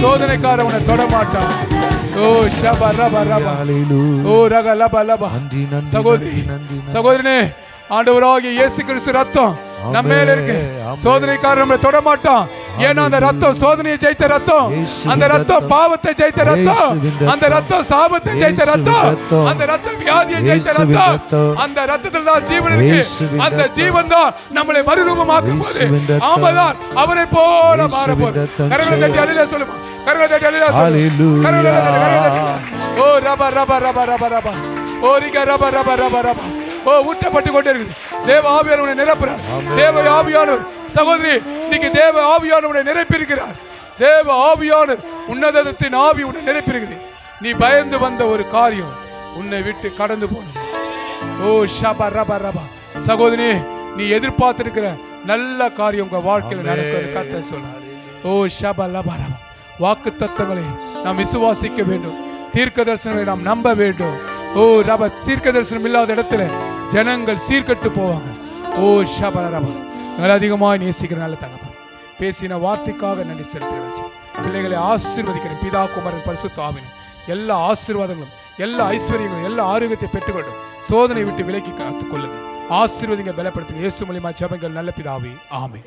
சோதனைக்கார உன்னை தொடமாட்டான். ஓ ஷபா ரபா ரபா. ஓ ரக லபா லபா. சகோதரி, சகோதரனே, ஆண்டவராகிய இயேசு கிறிஸ்து ரத்தம் நம்ம மேல இருக்கு. சோதனைக்காரர் நம்மளை தொடமாட்டான். ஏன்னா அந்த ரத்தம் சோதனையை ஜெயித்த ரத்தம், அந்த ரத்தம் பாவத்தை ஜெயித்த ரத்தம், அந்த ரத்தம் சாபத்தை ஜெயித்த ரத்தம், அந்த ரத்தம் வியாதியை ஜெயித்த ரத்தம். அந்த ரத்தத்தில் தான் ஜீவன் இருக்கு. அந்த ஜீவன் தான் நம்மளை மறுரூபமாக்கும் போது ஆமதான் அவரை போல மாற போது. கரங்களை தட்டி அல்லேலூயா சொல்லுமா, கரங்களை தட்டி அல்லேலூயா சொல்லுமா, கரங்களை தட்டி, கரங்களை தட்டி. ஓ ரபா ரபா ரபா ரபா ரபா. ஓ ரிகா ரபா ரபா ரபா ரபா. ஓ ஓ ஊற்றப்பட்டு கொண்டே இருக்குது. தேவ ஆவியானவர் உன்னை நிரப்புறார். தேவ ஆவியானவர் சகோதரி இன்னைக்கு தேவ ஆவியானவர் உன்னை நிரப்பியிருக்கிறார். தேவ ஆவியானவர் உன்னதத்தின் ஆவி உன்னை நிரப்பியிருக்குது. நீ பயந்து வந்த ஒரு காரியம் உன்னை விட்டு கடந்து போனது. ஓ ஷபா ரபா ரபா சகோதரி நீ எதிர்பார்த்திருக்கிற நல்ல காரியம் உங்க வாழ்க்கையில் நடக்கும் கர்த்தர் சொல்றார். ஓ ஷபா லபா ரபா வாக்கு தத்தங்களை நாம் விசுவாசிக்க வேண்டும். தீர்க்க தரிசனங்களை நாம் நம்ப வேண்டும். ஓ ரபா தீர்க்க தரிசனம் இல்லாத இடத்துல ஜனங்கள் சீர்கட்டு போவாங்க. ஓ ஷபா ரபா எங்களை அதிகமாக நேசிக்கிற நல்ல தகப்பன் பேசின வார்த்தைக்காக நன்றி செலுத்துகிறேன். பிள்ளைகளை ஆசீர்வதிக்கிறேன். பிதா குமாரன் பரிசுத்த ஆவியின் எல்லா ஆசீர்வாதங்களும் எல்லா ஐஸ்வர்யங்களும் எல்லா ஆரோக்கியத்தை பெற்றுக்கொண்டும் சோதனை விட்டு விலக்கி காத்துக் கொள்ளுங்கள். ஆசீர்வதிங்க, பலப்படுத்துங்க. இயேசு மூலமா ஜெபங்கள் நல்ல பிதாவே, ஆமென்.